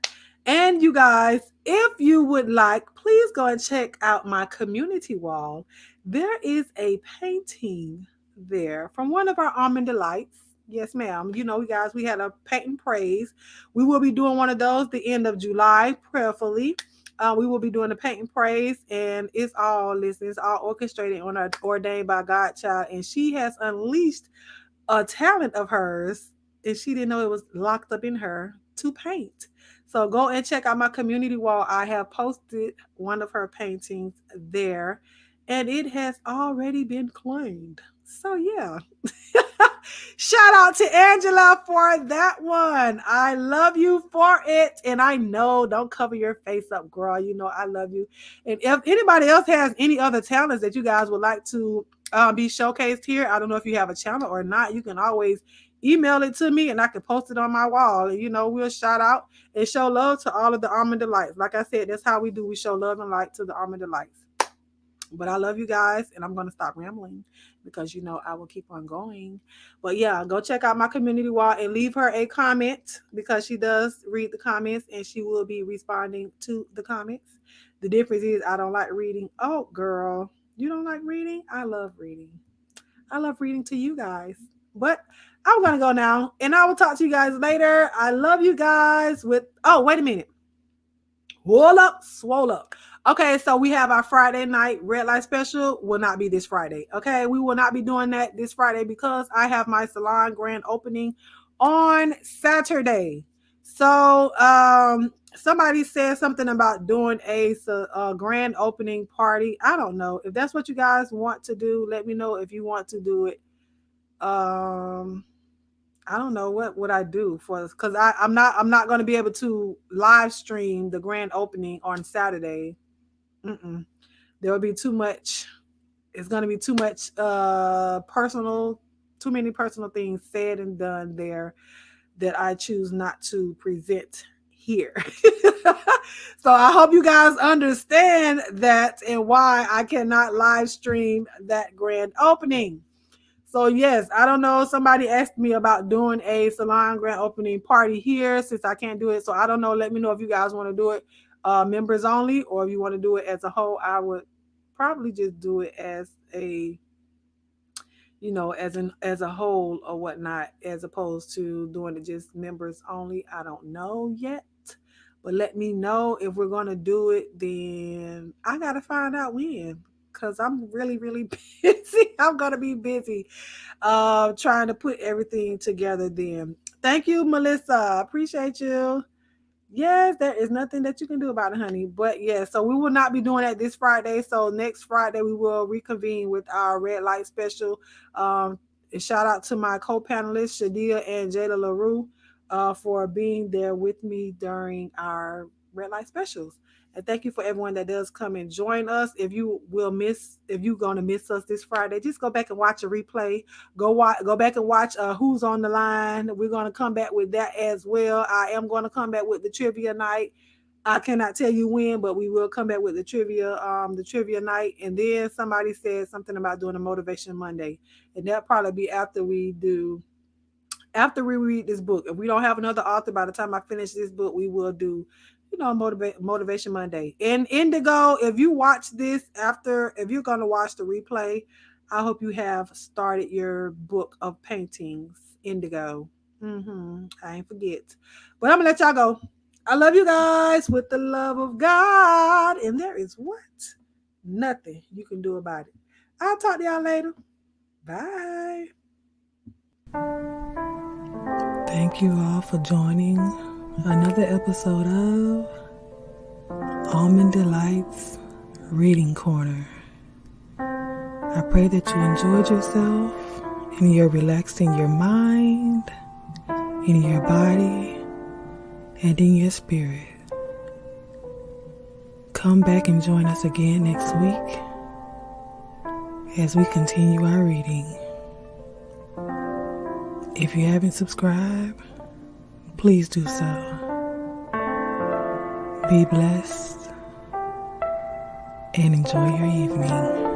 Speaker 1: And you guys, if you would like, please go and check out my community wall. There is a painting there from one of our Almond Delights. Yes, ma'am. You guys, we had a paint and praise. We will be doing one of those the end of July, prayerfully. We will be doing the paint and praise, and it's all orchestrated and ordained by Godchild. And she has unleashed a talent of hers, and she didn't know it was locked up in her to paint. So go and check out my community wall. I have posted one of her paintings there, and it has already been claimed. So yeah. Shout out to Angela for that one. I love you for it. And I know, don't cover your face up, girl. You know I love you. And if anybody else has any other talents that you guys would like to be showcased here, I don't know if you have a channel or not. You can always email it to me and I can post it on my wall. And, we'll shout out and show love to all of the Almond Delights. Like I said, that's how we do. We show love and light to the Almond Delights. But I love you guys, and I'm going to stop rambling because I will keep on going. But yeah, go check out my community wall and leave her a comment because she does read the comments and she will be responding to the comments. The difference is I don't like reading. Oh, girl, you don't like reading? I love reading. I love reading to you guys. But I'm going to go now, and I will talk to you guys later. I love you guys with, oh, wait a minute. Swole up, swole up. Okay, so we have our Friday night red light special. Will not be this Friday. Okay, we will not be doing that this Friday because I have my salon grand opening on Saturday. So somebody said something about doing a grand opening party. I don't know if that's what you guys want to do. Let me know if you want to do it. I don't know what would I do for this because I'm not going to be able to live stream the grand opening on Saturday. There will be too much. It's going to be too much too many personal things said and done there that I choose not to present here. So I hope you guys understand that and why I cannot live stream that grand opening. So yes, I don't know. Somebody asked me about doing a salon grand opening party here since I can't do it. So I don't know. Let me know if you guys want to do it members only, or if you want to do it as a whole. I would probably just do it as a, as a whole or whatnot, as opposed to doing it just members only. I don't know yet, but let me know if we're going to do it. Then I got to find out when. Because I'm really, really busy. I'm going to be busy trying to put everything together then. Thank you, Melissa. Appreciate you. Yes, there is nothing that you can do about it, honey. But yeah, so we will not be doing that this Friday. So next Friday, we will reconvene with our red light special. Shout out to my co-panelists, Shadia and Jada LaRue, for being there with me during our red light specials. And thank you for everyone that does come and join us. If you're going to miss us this Friday, just go back and watch a replay. Go back and watch Who's on the Line. We're going to come back with that as well. I am going to come back with the trivia night. I cannot tell you when, but we will come back with the trivia night. And then somebody said something about doing a Motivation Monday. And that'll probably be after we read this book. If we don't have another author by the time I finish this book, we will do Motivation Monday. And Indigo, if you watch this if you're going to watch the replay, I hope you have started your book of paintings, Indigo. I ain't forget. But I'm going to let y'all go. I love you guys with the love of God. And there is nothing you can do about it. I'll talk to y'all later. Bye. Thank you all for joining another episode of Almond Delights Reading Corner. I pray that you enjoyed yourself and you're relaxing your mind, in your body, and in your spirit. Come back and join us again next week as we continue our reading. If you haven't subscribed, please do so. Be blessed and enjoy your evening.